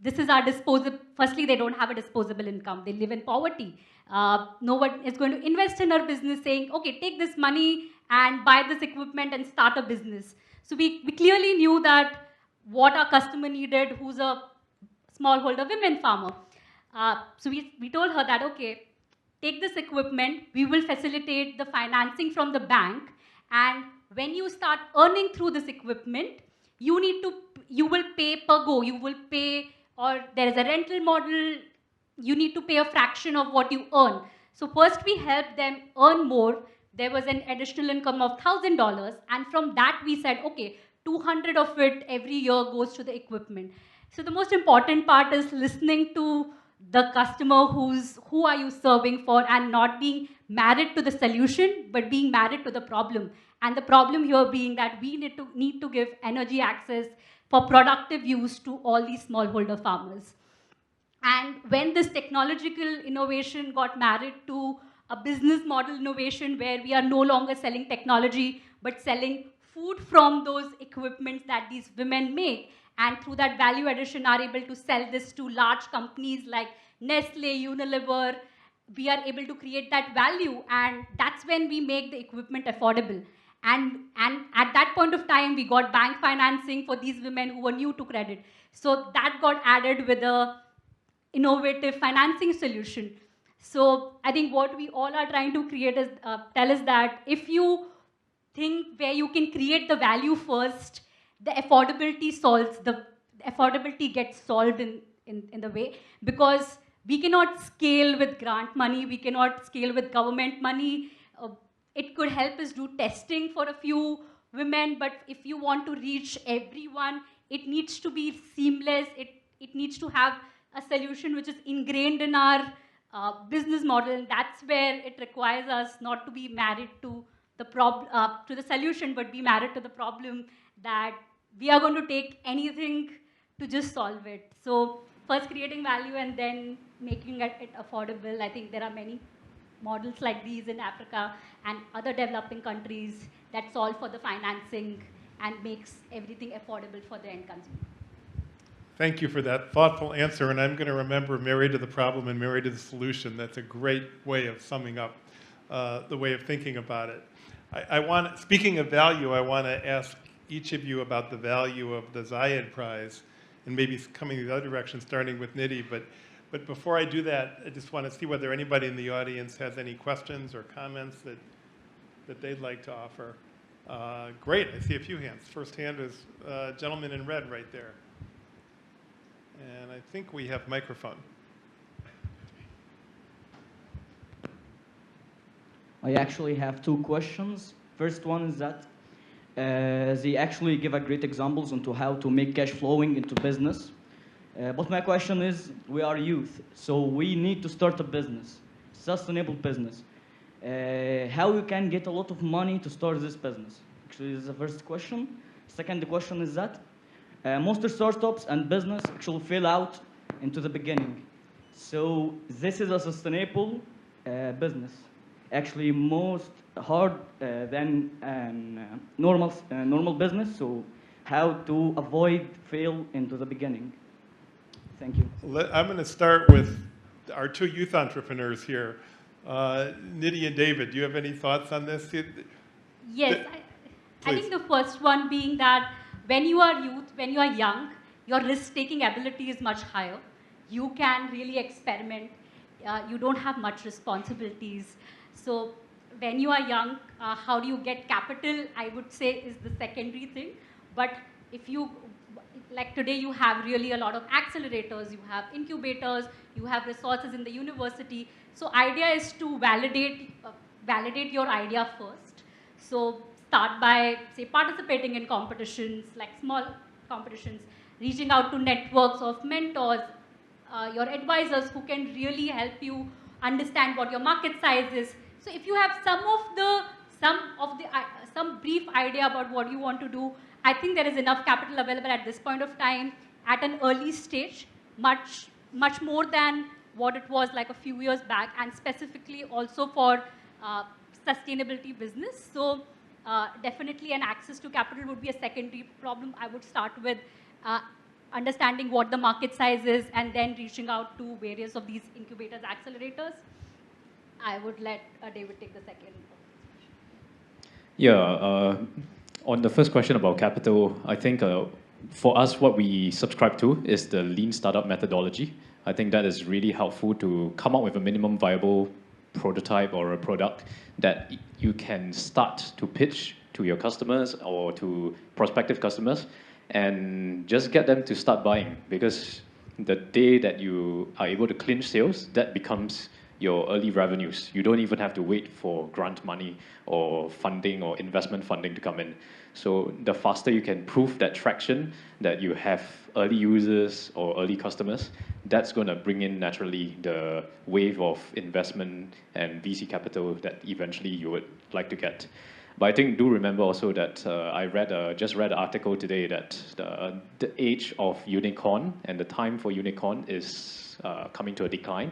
this is our disposable. Firstly, they don't have a disposable income. They live in poverty. No one is going to invest in her business saying, okay, take this money and buy this equipment and start a business. So we clearly knew that what our customer needed, who's a smallholder women farmer. So we told her that, okay, take this equipment. We will facilitate the financing from the bank. And when you start earning through this equipment, you will pay per go. You will pay, or there is a rental model. You need to pay a fraction of what you earn. So first we helped them earn more. There was an additional income of $1,000. And from that we said, okay, 200 of it every year goes to the equipment. So the most important part is listening to the customer who are you serving for, and not being married to the solution, but being married to the problem. And the problem here being that we need to give energy access for productive use to all these smallholder farmers. And when this technological innovation got married to a business model innovation where we are no longer selling technology, but selling food from those equipments that these women make, and through that value addition are able to sell this to large companies like Nestle, Unilever, we are able to create that value, and that's when we make the equipment affordable. And at that point of time, we got bank financing for these women who were new to credit. So that got added with a innovative financing solution. So I think what we all are trying to create is tell us that if you think where you can create the value first, the affordability gets solved in the way, because we cannot scale with grant money, we cannot scale with government money. It could help us do testing for a few women, but if you want to reach everyone, it needs to be seamless, it needs to have a solution which is ingrained in our business model, and that's where it requires us not to be married to the solution, but be married to the problem, that we are going to take anything to just solve it. So first creating value and then making it affordable. I think there are many models like these in Africa and other developing countries that solve for the financing and makes everything affordable for the end consumer. Thank you for that thoughtful answer, and I'm going to remember married to the problem and married to the solution. That's a great way of summing up the way of thinking about it. Speaking of value, I want to ask each of you about the value of the Zayed Prize, and maybe coming the other direction, starting with Nidhi. But before I do that, I just want to see whether anybody in the audience has any questions or comments that they'd like to offer. Great, I see a few hands. First hand is gentleman in red right there. And I think we have microphone. I actually have two questions. First one is that they actually give a great examples into how to make cash flowing into business. But my question is, we are youth, so we need to start a business, sustainable business. How you can get a lot of money to start this business? Actually, this is the first question. Second question is that most startups and business actually fail out into the beginning. So this is a sustainable business. Actually, most hard than normal business. So how to avoid fail into the beginning? Thank you. I'm going to start with our two youth entrepreneurs here. Nidhi and David, do you have any thoughts on this? Yes, I think the first one being that when you are youth, when you are young, your risk-taking ability is much higher. You can really experiment. You don't have much responsibilities. So when you are young, how do you get capital, I would say, is the secondary thing. But if you, like today, you have really a lot of accelerators, you have incubators, you have resources in the university. So idea is to validate your idea first. So start by, say, participating in competitions, like small competitions, reaching out to networks of mentors, your advisors who can really help you understand what your market size is. So if you have some brief idea about what you want to do, I think there is enough capital available at this point of time at an early stage, much more than what it was like a few years back, and specifically also for sustainability business. So definitely an access to capital would be a secondary problem. I would start with understanding what the market size is and then reaching out to various of these incubators, accelerators. I would let David take the second. Yeah, on the first question about capital, I think for us, what we subscribe to is the lean startup methodology. I think that is really helpful to come up with a minimum viable prototype or a product that you can start to pitch to your customers or to prospective customers and just get them to start buying, because the day that you are able to clinch sales, that becomes your early revenues. You don't even have to wait for grant money or funding or investment funding to come in. So the faster you can prove that traction, that you have early users or early customers, that's going to bring in naturally the wave of investment and VC capital that eventually you would like to get. But I think do remember also that I just read an article today that the age of unicorn and the time for unicorn is coming to a decline.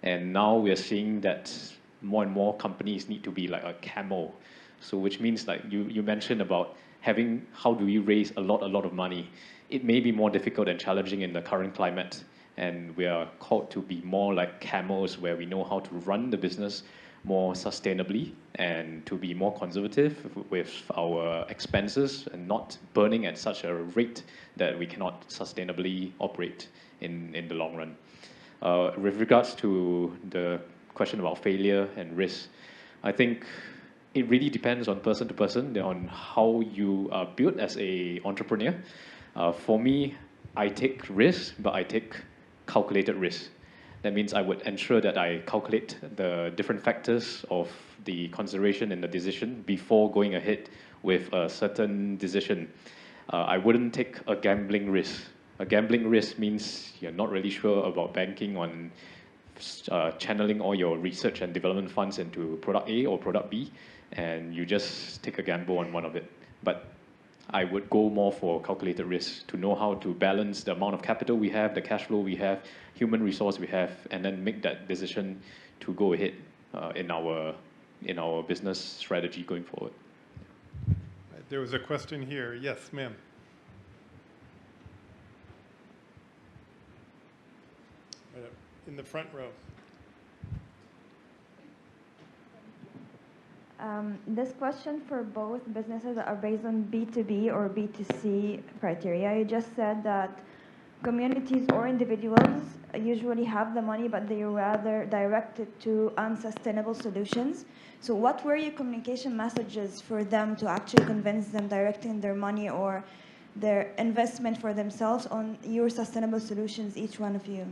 And now we are seeing that more and more companies need to be like a camel. So which means like you mentioned about having, how do we raise a lot of money? It may be more difficult and challenging in the current climate. And we are called to be more like camels, where we know how to run the business more sustainably and to be more conservative with our expenses and not burning at such a rate that we cannot sustainably operate in the long run. With regards to the question about failure and risk, I think it really depends on person to person, on how you are built as an entrepreneur. For me, I take risks, but I take calculated risks. That means I would ensure that I calculate the different factors of the consideration and the decision before going ahead with a certain decision. I wouldn't take a gambling risk. A gambling risk means you're not really sure about banking on channeling all your research and development funds into product A or product B, and you just take a gamble on one of it. But I would go more for calculated risk to know how to balance the amount of capital we have, the cash flow we have, human resource we have, and then make that decision to go ahead in our business strategy going forward. There was a question here. Yes, ma'am. Right up in the front row. This question for both businesses are based on B2B or B2C criteria. You just said that communities or individuals usually have the money, but they rather direct it to unsustainable solutions. So what were your communication messages for them to actually convince them directing their money or their investment for themselves on your sustainable solutions, each one of you?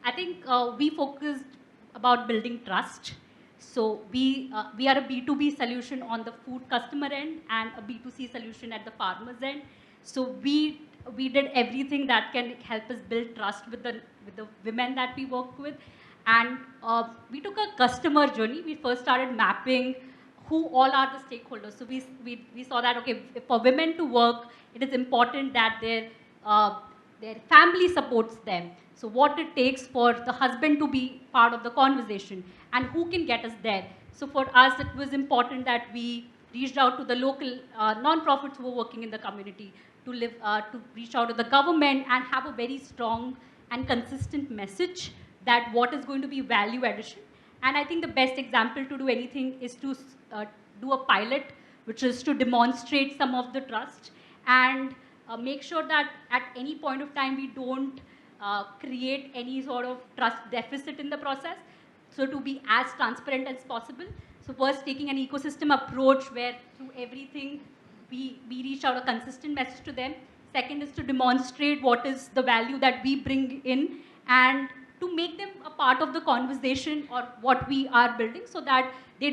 I think we focused about building trust. So we are a B2B solution on the food customer end and a B2C solution at the farmer's end. So we did everything that can help us build trust with the women that we work with. And we took a customer journey. We first started mapping who all are the stakeholders. So we saw that, okay, for women to work, it is important that their family supports them. So what it takes for the husband to be part of the conversation and who can get us there. So for us, it was important that we reached out to the local non-profits who were working in the community to reach out to the government and have a very strong and consistent message that what is going to be value addition. And I think the best example to do anything is to do a pilot, which is to demonstrate some of the trust and make sure that at any point of time we don't create any sort of trust deficit in the process. So to be as transparent as possible. So first, taking an ecosystem approach where through everything we reach out a consistent message to them. Second is to demonstrate what is the value that we bring in and to make them a part of the conversation or what we are building so that they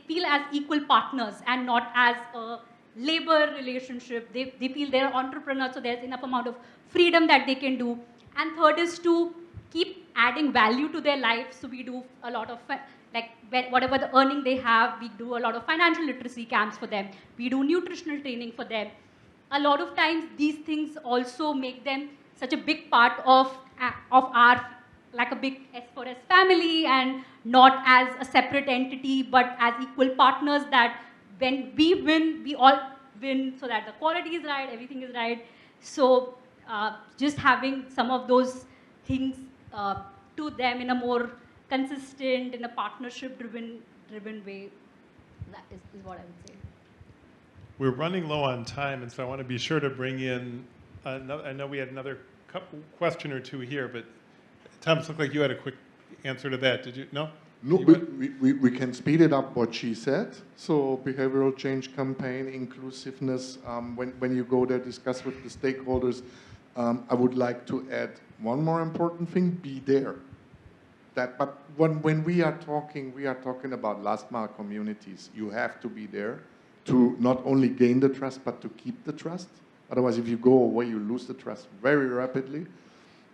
feel as equal partners and not as a labor relationship. They feel they're entrepreneurs, so there's enough amount of freedom that they can do. And third is to keep adding value to their lives. So we do a lot of, whatever the earning they have, we do a lot of financial literacy camps for them. We do nutritional training for them. A lot of times, these things also make them such a big part of our, like a big S4S family and not as a separate entity, but as equal partners that when we win, we all win so that the quality is right, everything is right. So just having some of those things to them in a more consistent, in a partnership-driven way, that is what I would say. We're running low on time, and so I want to be sure to bring in, I know we had another question or two here, but Thomas, looked like you had a quick answer to that. Did you? No? No, we can speed it up what she said. So behavioral change campaign, inclusiveness, when you go there, discuss with the stakeholders, I would like to add one more important thing: be there. But when we are talking about last mile communities. You have to be there to not only gain the trust, but to keep the trust. Otherwise, if you go away, you lose the trust very rapidly.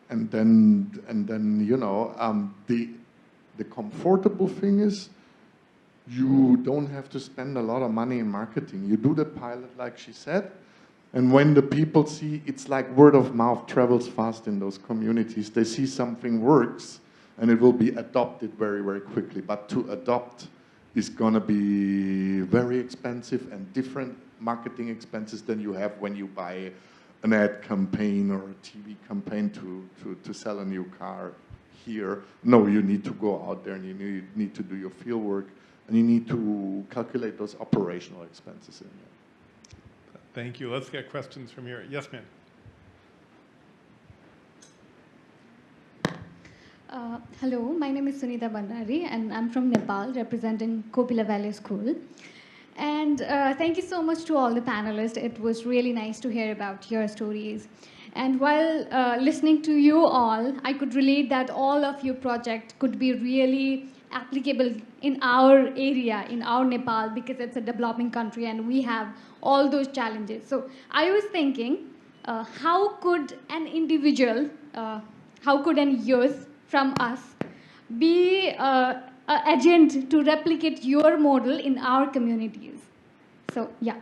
And then you know, the comfortable thing is you don't have to spend a lot of money in marketing. You do the pilot, like she said, and when the people see, it's like word of mouth travels fast in those communities. They see something works, and it will be adopted very quickly. But to adopt is gonna be very expensive and different marketing expenses than you have when you buy an ad campaign or a TV campaign to sell a new car here. No, you need to go out there and you need to do your field work, and you need to calculate those operational expenses in there. Thank you. Let's get questions from here. Yes, ma'am. Hello, my name is Sunita Bandari, and I'm from Nepal, representing Kopila Valley School. And thank you so much to all the panelists. It was really nice to hear about your stories. And while listening to you all, I could relate that all of your project could be really applicable in our area, in our Nepal, because it's a developing country and we have all those challenges. So I was thinking, how could an individual, how could an youth from us be an agent to replicate your model in our communities? So yeah,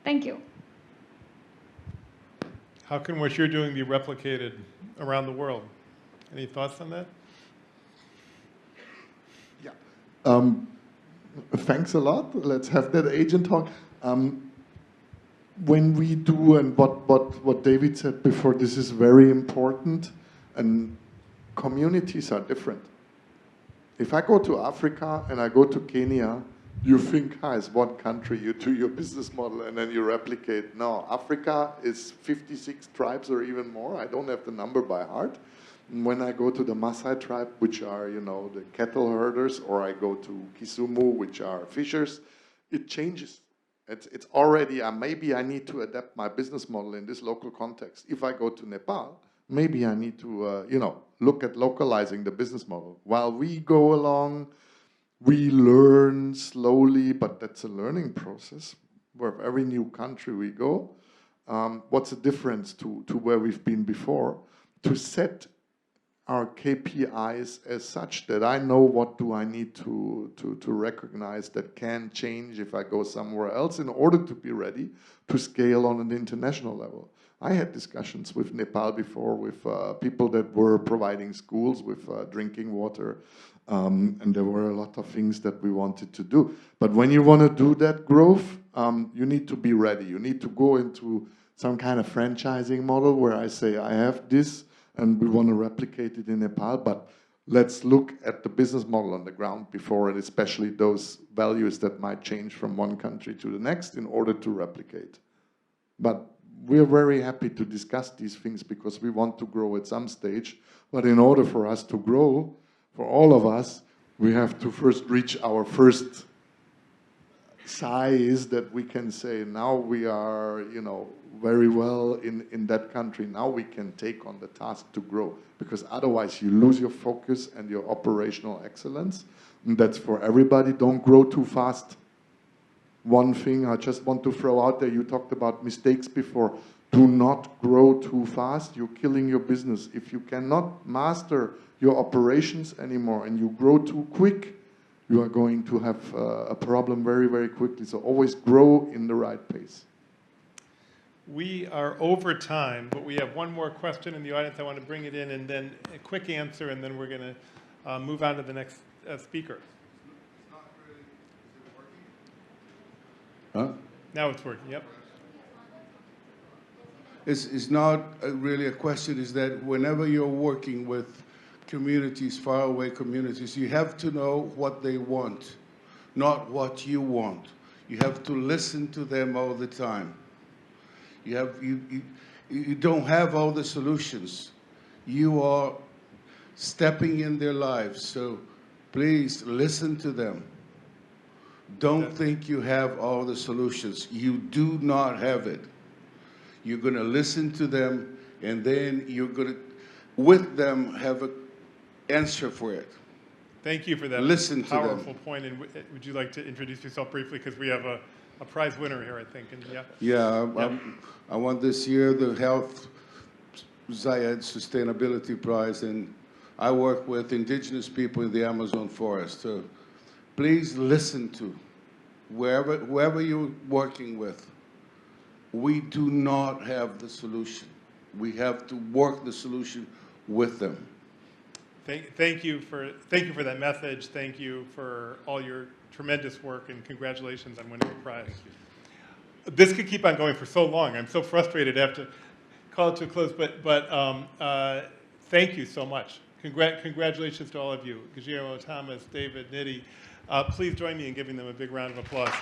thank you. How can what you're doing be replicated around the world? Any thoughts on that? Yeah. Thanks a lot. Let's have that agent talk. When we do, and what David said before, this is very important, and communities are different. If I go to Africa and I go to Kenya, you think, it's one country, you do your business model and then you replicate. No, Africa is 56 tribes or even more. I don't have the number by heart. And when I go to the Maasai tribe, which are, you know, the cattle herders, or I go to Kisumu, which are fishers, it changes. It's already, maybe I need to adapt my business model in this local context. If I go to Nepal, maybe I need to, you know, look at localizing the business model. While we go along, we learn slowly, but that's a learning process. Where every new country we go, what's the difference to where we've been before? To set our KPIs as such that I know what do I need to recognize that can change if I go somewhere else in order to be ready to scale on an international level. I had discussions with Nepal before with people that were providing schools with drinking water, and there were a lot of things that we wanted to do. But when you want to do that growth, you need to be ready. You need to go into some kind of franchising model where I say, I have this, and we want to replicate it in Nepal, but let's look at the business model on the ground before, and especially those values that might change from one country to the next in order to replicate. But we're very happy to discuss these things because we want to grow at some stage. But in order for us to grow, for all of us, we have to first reach our first size that we can say, now we are, you know, very well in that country. Now we can take on the task to grow, because otherwise you lose your focus and your operational excellence. And that's for everybody. Don't grow too fast. One thing I just want to throw out there, you talked about mistakes before. Do not grow too fast. You're killing your business. If you cannot master your operations anymore and you grow too quick, you are going to have a problem very quickly. So always grow in the right pace. We are over time, but we have one more question in the audience. I want to bring it in, and then a quick answer, and then we're going to move on to the next speaker. Huh? Now it's working, yep. It's not really a question, is that whenever you're working with communities, faraway communities, you have to know what they want, not what you want. You have to listen to them all the time. You don't have all the solutions. You are stepping in their lives, so please listen to them. Don't think you have all the solutions. You do not have it. You're going to listen to them, And then you're going to, with them, have an answer for it. Thank you for that Listen to them. powerful point. And would you like to introduce yourself briefly? Because we have a prize winner here, I think. And yeah. Yeah, I won this year the Health Zayed Sustainability Prize, and I work with indigenous people in the Amazon forest. So please listen to whoever you're working with. We do not have the solution. We have to work the solution with them. Thank you for that message. Thank you for all your tremendous work, and congratulations on winning the prize. This could keep on going for so long. I'm so frustrated. I have to call it to a close, but thank you so much. Congratulations to all of you, Guillermo, Thomas, David, Nidhi. Please join me in giving them a big round of applause.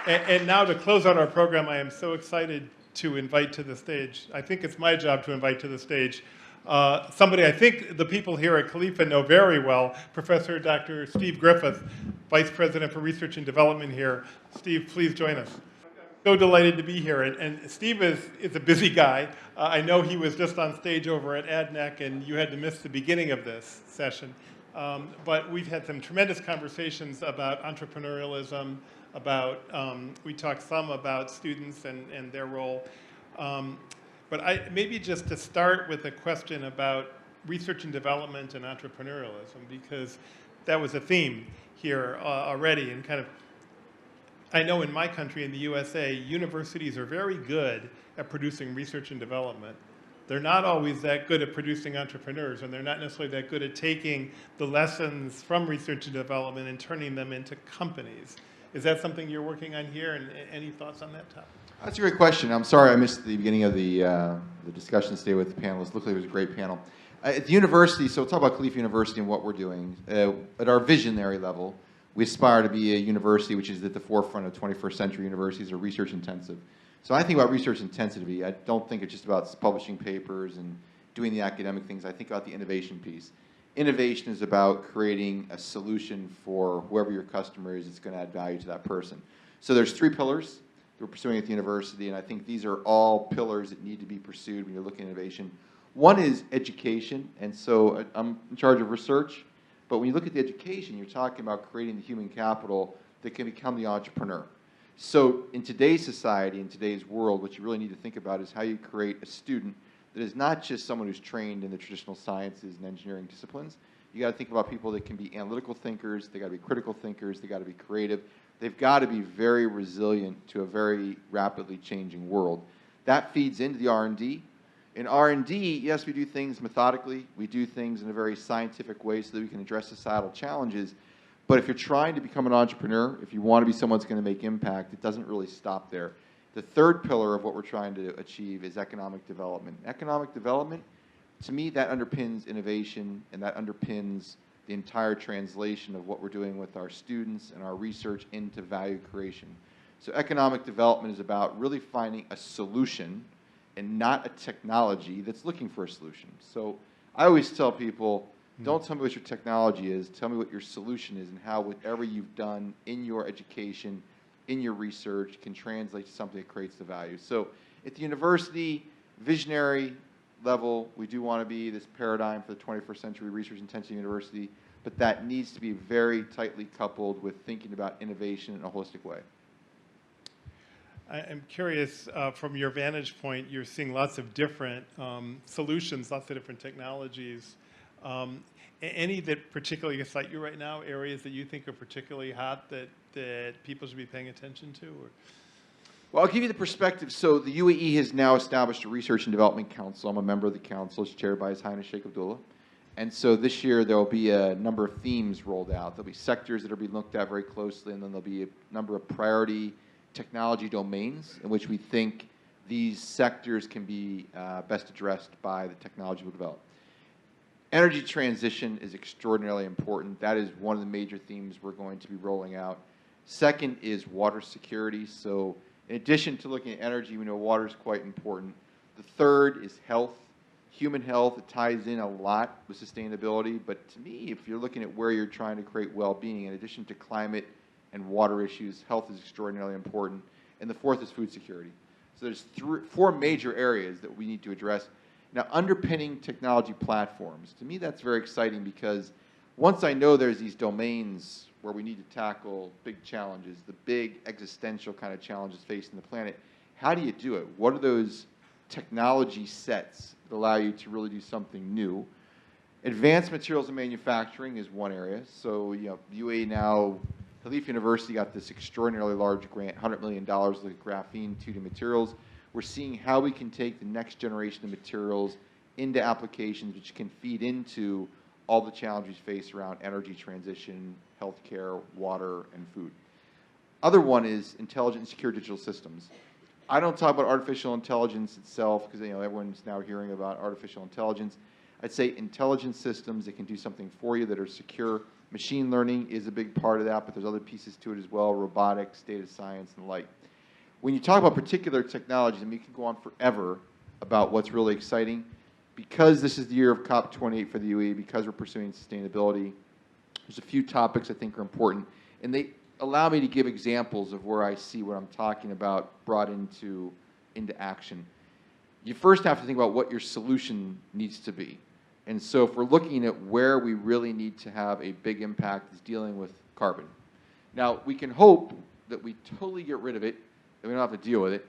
And now to close out our program, I am so excited to invite to the stage, I think it's my job to invite to the stage, somebody I think the people here at Khalifa know very well, Professor Dr. Steve Griffith, Vice President for Research and Development here. Steve, please join us. So delighted to be here. And Steve is a busy guy. I know he was just on stage over at ADNEC, and you had to miss the beginning of this session. But we've had some tremendous conversations about entrepreneurialism, we talked some about students and their role. But maybe just to start with a question about research and development and entrepreneurialism, because that was a theme here already. And kind of, I know in my country, in the USA, universities are very good at producing research and development. They're not always that good at producing entrepreneurs, and they're not necessarily that good at taking the lessons from research and development and turning them into companies. Is that something you're working on here, and any thoughts on that topic? That's a great question. I'm sorry I missed the beginning of the discussion today with the panelists. Looked like it was a great panel. At the university, so we'll talk about Khalifa University and what we're doing. At our visionary level, we aspire to be a university which is at the forefront of 21st century universities, or research intensive. So I think about research intensity. I don't think it's just about publishing papers and doing the academic things. I think about the innovation piece. Innovation is about creating a solution for whoever your customer is that's going to add value to that person. So there's 3 pillars that we're pursuing at the university, and I think these are all pillars that need to be pursued when you're looking at innovation. One is education, and so I'm in charge of research, but when you look at the education, you're talking about creating the human capital that can become the entrepreneur. So in today's society, in today's world, what you really need to think about is how you create a student that is not just someone who's trained in the traditional sciences and engineering disciplines. You got to think about people that can be analytical thinkers, they got to be critical thinkers, they got to be creative. They've got to be very resilient to a very rapidly changing world. That feeds into the R&D. In R&D, yes, we do things methodically. We do things in a very scientific way so that we can address societal challenges. But if you're trying to become an entrepreneur, if you want to be someone that's going to make impact, it doesn't really stop there. The third pillar of what we're trying to achieve is economic development. Economic development, to me, that underpins innovation, and that underpins the entire translation of what we're doing with our students and our research into value creation. So economic development is about really finding a solution and not a technology that's looking for a solution. So I always tell people, don't tell me what your technology is, tell me what your solution is and how whatever you've done in your education, in your research, can translate to something that creates the value. So at the university, visionary level, we do want to be this paradigm for the 21st century research intensive university, but that needs to be very tightly coupled with thinking about innovation in a holistic way. I'm curious, from your vantage point, you're seeing lots of different solutions, lots of different technologies. Any that particularly excite you right now, areas that you think are particularly hot that people should be paying attention to? Or? Well, I'll give you the perspective. So the UAE has now established a Research and Development Council. I'm a member of the council. It's chaired by His Highness Sheikh Abdullah. And so this year there will be a number of themes rolled out. There'll be sectors that are being looked at very closely, and then there'll be a number of priority technology domains in which we think these sectors can be best addressed by the technology we'll develop. Energy transition is extraordinarily important. That is one of the major themes we're going to be rolling out. Second is water security. So in addition to looking at energy, we know water is quite important. The third is health, human health. It ties in a lot with sustainability. But to me, if you're looking at where you're trying to create well-being, in addition to climate and water issues. Health is extraordinarily important. And the fourth is food security. So there's four major areas that we need to address. Now, underpinning technology platforms, to me that's very exciting because once I know there's these domains where we need to tackle big challenges, the big existential kind of challenges facing the planet, how do you do it? What are those technology sets that allow you to really do something new? Advanced materials and manufacturing is one area. So, UAE now, Khalif University got this extraordinarily large grant, $100 million with graphene 2D materials. We're seeing how we can take the next generation of materials into applications which can feed into all the challenges faced around energy transition, healthcare, water, and food. Other one is intelligent and secure digital systems. I don't talk about artificial intelligence itself because everyone's now hearing about artificial intelligence. I'd say intelligent systems that can do something for you that are secure. Machine learning is a big part of that, but there's other pieces to it as well, robotics, data science, and the like. When you talk about particular technologies, we can go on forever about what's really exciting. Because this is the year of COP28 for the UAE, because we're pursuing sustainability, there's a few topics I think are important. And they allow me to give examples of where I see what I'm talking about brought into action. You first have to think about what your solution needs to be. And so if we're looking at where we really need to have a big impact is dealing with carbon. Now, we can hope that we totally get rid of it, that we don't have to deal with it.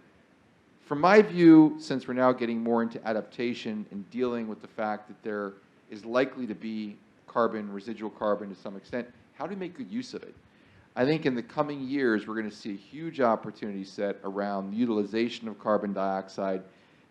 From my view, since we're now getting more into adaptation and dealing with the fact that there is likely to be carbon, residual carbon to some extent, how do we make good use of it? I think in the coming years, we're going to see a huge opportunity set around the utilization of carbon dioxide,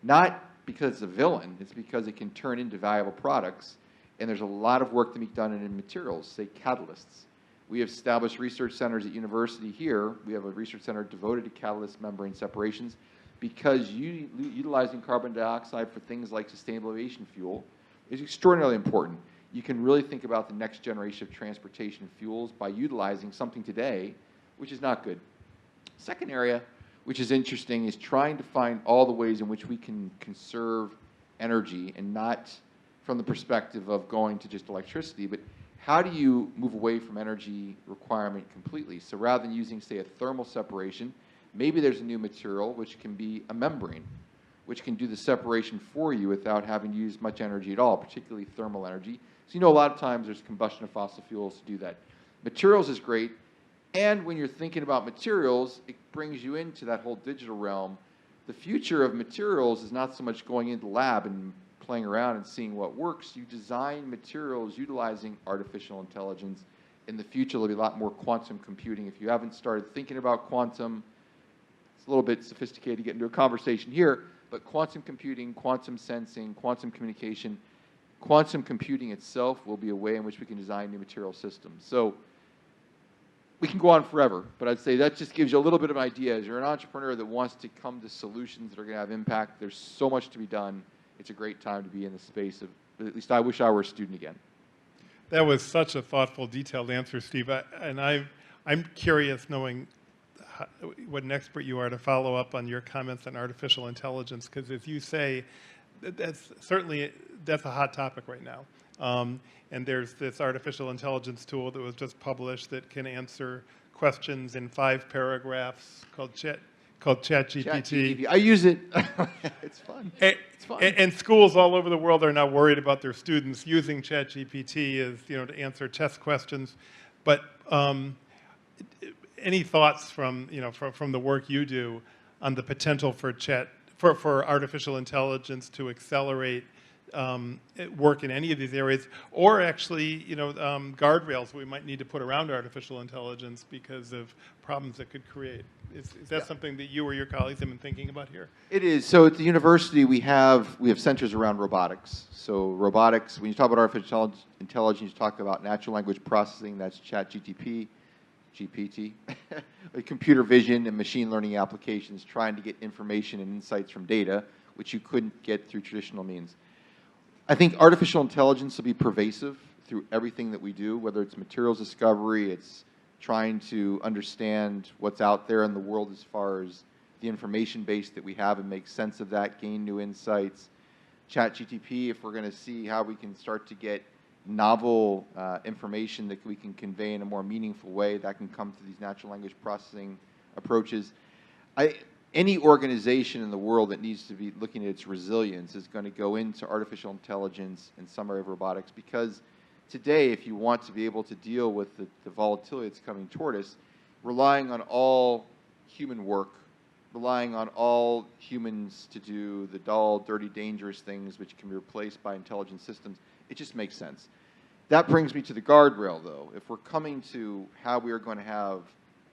not because it's a villain, it's because it can turn into valuable products. And there's a lot of work to be done in materials, say catalysts. We have established research centers at university here. We have a research center devoted to catalyst membrane separations because utilizing carbon dioxide for things like sustainable aviation fuel is extraordinarily important. You can really think about the next generation of transportation fuels by utilizing something today, which is not good. Second area, which is interesting, is trying to find all the ways in which we can conserve energy, and not from the perspective of going to just electricity, but how do you move away from energy requirement completely? So rather than using, say, a thermal separation, maybe there's a new material which can be a membrane, which can do the separation for you without having to use much energy at all, particularly thermal energy. So a lot of times there's combustion of fossil fuels to do that. Materials is great, and when you're thinking about materials, it brings you into that whole digital realm. The future of materials is not so much going into the lab and playing around and seeing what works. You design materials utilizing artificial intelligence. In the future, there'll be a lot more quantum computing. If you haven't started thinking about quantum, it's a little bit sophisticated to get into a conversation here, but quantum computing, quantum sensing, quantum communication, quantum computing itself will be a way in which we can design new material systems. So we can go on forever, but I'd say that just gives you a little bit of an idea. As you're an entrepreneur that wants to come to solutions that are going to have impact, there's so much to be done. It's a great time to be in the space of, at least I wish I were a student again. That was such a thoughtful, detailed answer, Steve. I'm curious, knowing what an expert you are, to follow up on your comments on artificial intelligence, because as you say, that's a hot topic right now. And there's this artificial intelligence tool that was just published that can answer questions in 5 paragraphs called ChatGPT. I use it. It's fun. It's fun. And schools all over the world are now worried about their students using ChatGPT as to answer test questions. But any thoughts from the work you do on the potential for artificial intelligence to accelerate work in any of these areas, or actually, guardrails we might need to put around artificial intelligence because of problems that could create? Is that something that you or your colleagues have been thinking about here? It is. So at the university, we have centers around robotics. So robotics, when you talk about artificial intelligence, you talk about natural language processing. That's ChatGPT, GPT, computer vision and machine learning applications, trying to get information and insights from data, which you couldn't get through traditional means. I think artificial intelligence will be pervasive through everything that we do, whether it's materials discovery, it's trying to understand what's out there in the world as far as the information base that we have and make sense of that, gain new insights. ChatGPT, if we're going to see how we can start to get novel information that we can convey in a more meaningful way that can come through these natural language processing approaches. Any organization in the world that needs to be looking at its resilience is going to go into artificial intelligence and some area of robotics, because today, if you want to be able to deal with the volatility that's coming toward us, relying on all human work, relying on all humans to do the dull, dirty, dangerous things which can be replaced by intelligent systems, it just makes sense. That brings me to the guardrail, though. If we're coming to how we are going to have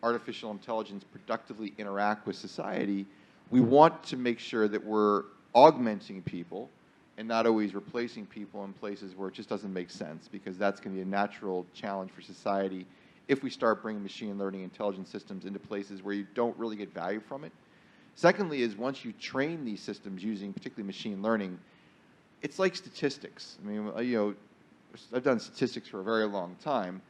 artificial intelligence productively interact with society, we want to make sure that we're augmenting people and not always replacing people in places where it just doesn't make sense, because that's going to be a natural challenge for society if we start bringing machine learning intelligent systems into places where you don't really get value from it. Secondly is, once you train these systems using particularly machine learning, it's like statistics. I mean, you know, I've done statistics for a very long time.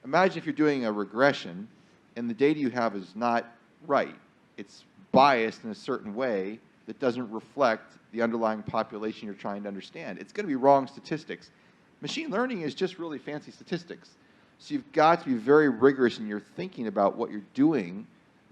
Imagine if you're doing a regression and the data you have is not right. It's biased in a certain way that doesn't reflect the underlying population you're trying to understand. It's going to be wrong statistics. Machine learning is just really fancy statistics. So you've got to be very rigorous in your thinking about what you're doing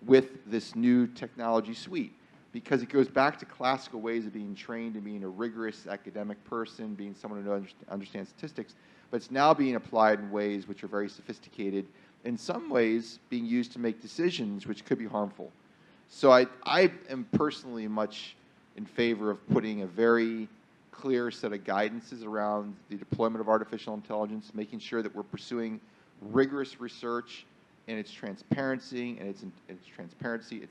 with this new technology suite, because it goes back to classical ways of being trained and being a rigorous academic person, being someone who understands statistics, but it's now being applied in ways which are very sophisticated, in some ways being used to make decisions which could be harmful. So I am personally much in favor of putting a very clear set of guidances around the deployment of artificial intelligence, making sure that we're pursuing rigorous research in its transparency and its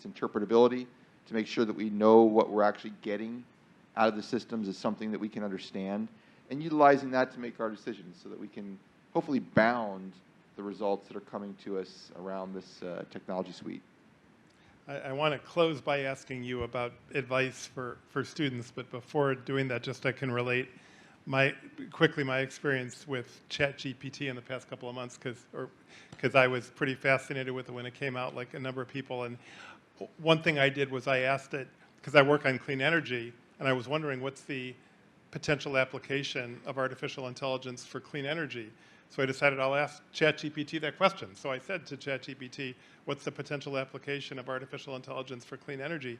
interpretability, to make sure that we know what we're actually getting out of the systems is something that we can understand, and utilizing that to make our decisions so that we can hopefully bound the results that are coming to us around this technology suite. I want to close by asking you about advice for students, but before doing that, just I can relate quickly my experience with ChatGPT in the past couple of months, because I was pretty fascinated with it when it came out, like a number of people. And one thing I did was I asked it, because I work on clean energy, and I was wondering what's the potential application of artificial intelligence for clean energy. So I decided I'll ask ChatGPT that question. So I said to ChatGPT, what's the potential application of artificial intelligence for clean energy?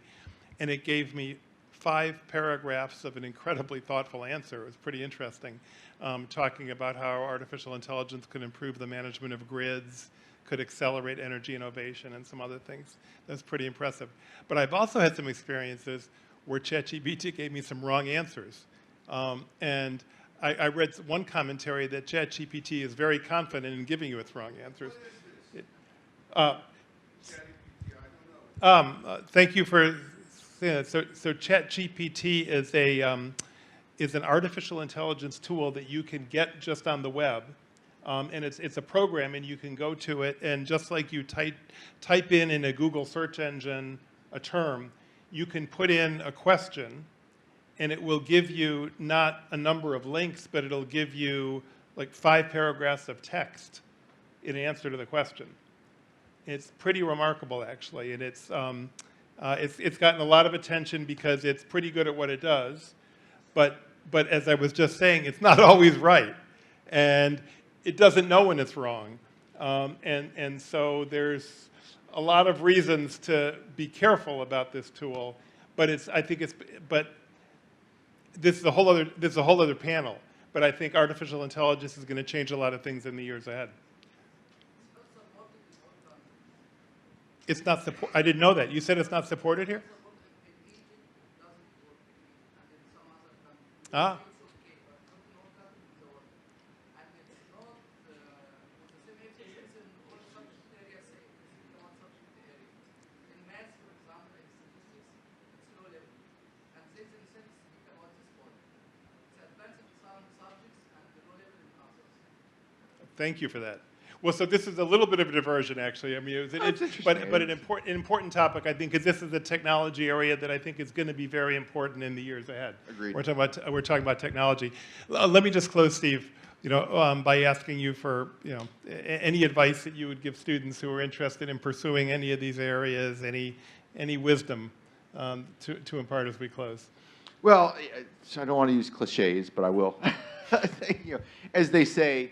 And it gave me 5 paragraphs of an incredibly thoughtful answer. It was pretty interesting, talking about how artificial intelligence could improve the management of grids, could accelerate energy innovation, and some other things. That's pretty impressive. But I've also had some experiences where ChatGPT gave me some wrong answers. And I read one commentary that ChatGPT is very confident in giving you its wrong answers. Thank you for saying that. So ChatGPT is an artificial intelligence tool that you can get just on the web. And it's a program, and you can go to it, and just like you type in a Google search engine a term, you can put in a question, and it will give you not a number of links, but it'll give you like 5 paragraphs of text in answer to the question. It's pretty remarkable, actually, and it's gotten a lot of attention because it's pretty good at what it does, but as I was just saying, it's not always right, and it doesn't know when it's wrong, and so there's a lot of reasons to be careful about this tool, but this is a whole other panel. But I think artificial intelligence is going to change a lot of things in the years ahead. It's not support. I didn't know that. You said it's not supported here? Ah. Thank you for that. Well, so this is a little bit of a diversion, actually. I mean, but an important topic, I think, because this is a technology area that I think is going to be very important in the years ahead. Agreed. We're talking about technology. Let me just close, Steve, by asking you for any advice that you would give students who are interested in pursuing any of these areas, any wisdom to impart as we close. Well, I don't want to use cliches, but I will. You know, as they say,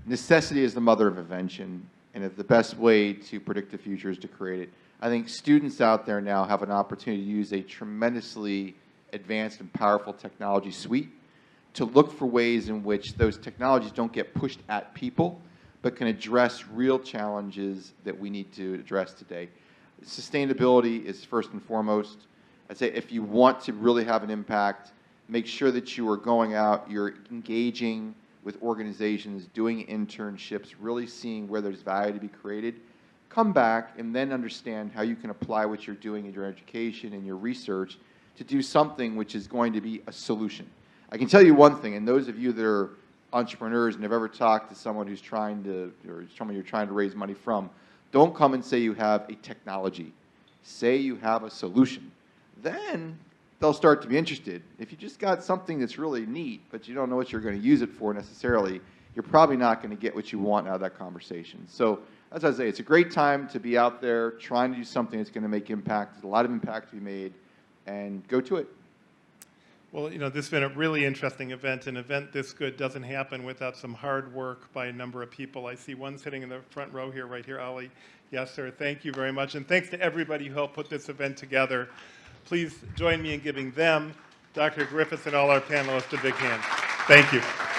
necessity is the mother of invention, and if the best way to predict the future is to create it. I think students out there now have an opportunity to use a tremendously advanced and powerful technology suite to look for ways in which those technologies don't get pushed at people, but can address real challenges that we need to address today. Sustainability is first and foremost. I'd say if you want to really have an impact, make sure that you are going out, you're engaging with organizations, doing internships, really seeing where there's value to be created. Come back and then understand how you can apply what you're doing in your education and your research to do something which is going to be a solution. I can tell you one thing, and those of you that are entrepreneurs and have ever talked to someone who's trying to, or someone you're trying to raise money from, don't come and say you have a technology. Say you have a solution. Then they'll start to be interested. If you just got something that's really neat, but you don't know what you're going to use it for necessarily, you're probably not going to get what you want out of that conversation. So, as I say, it's a great time to be out there trying to do something that's going to make impact. There's a lot of impact to be made, and go to it. Well, you know, this has been a really interesting event. An event this good doesn't happen without some hard work by a number of people. I see one sitting in the front row here, right here, Ali. Yes, sir. Thank you very much. And thanks to everybody who helped put this event together. Please join me in giving them, Dr. Griffiths, and all our panelists a big hand. Thank you.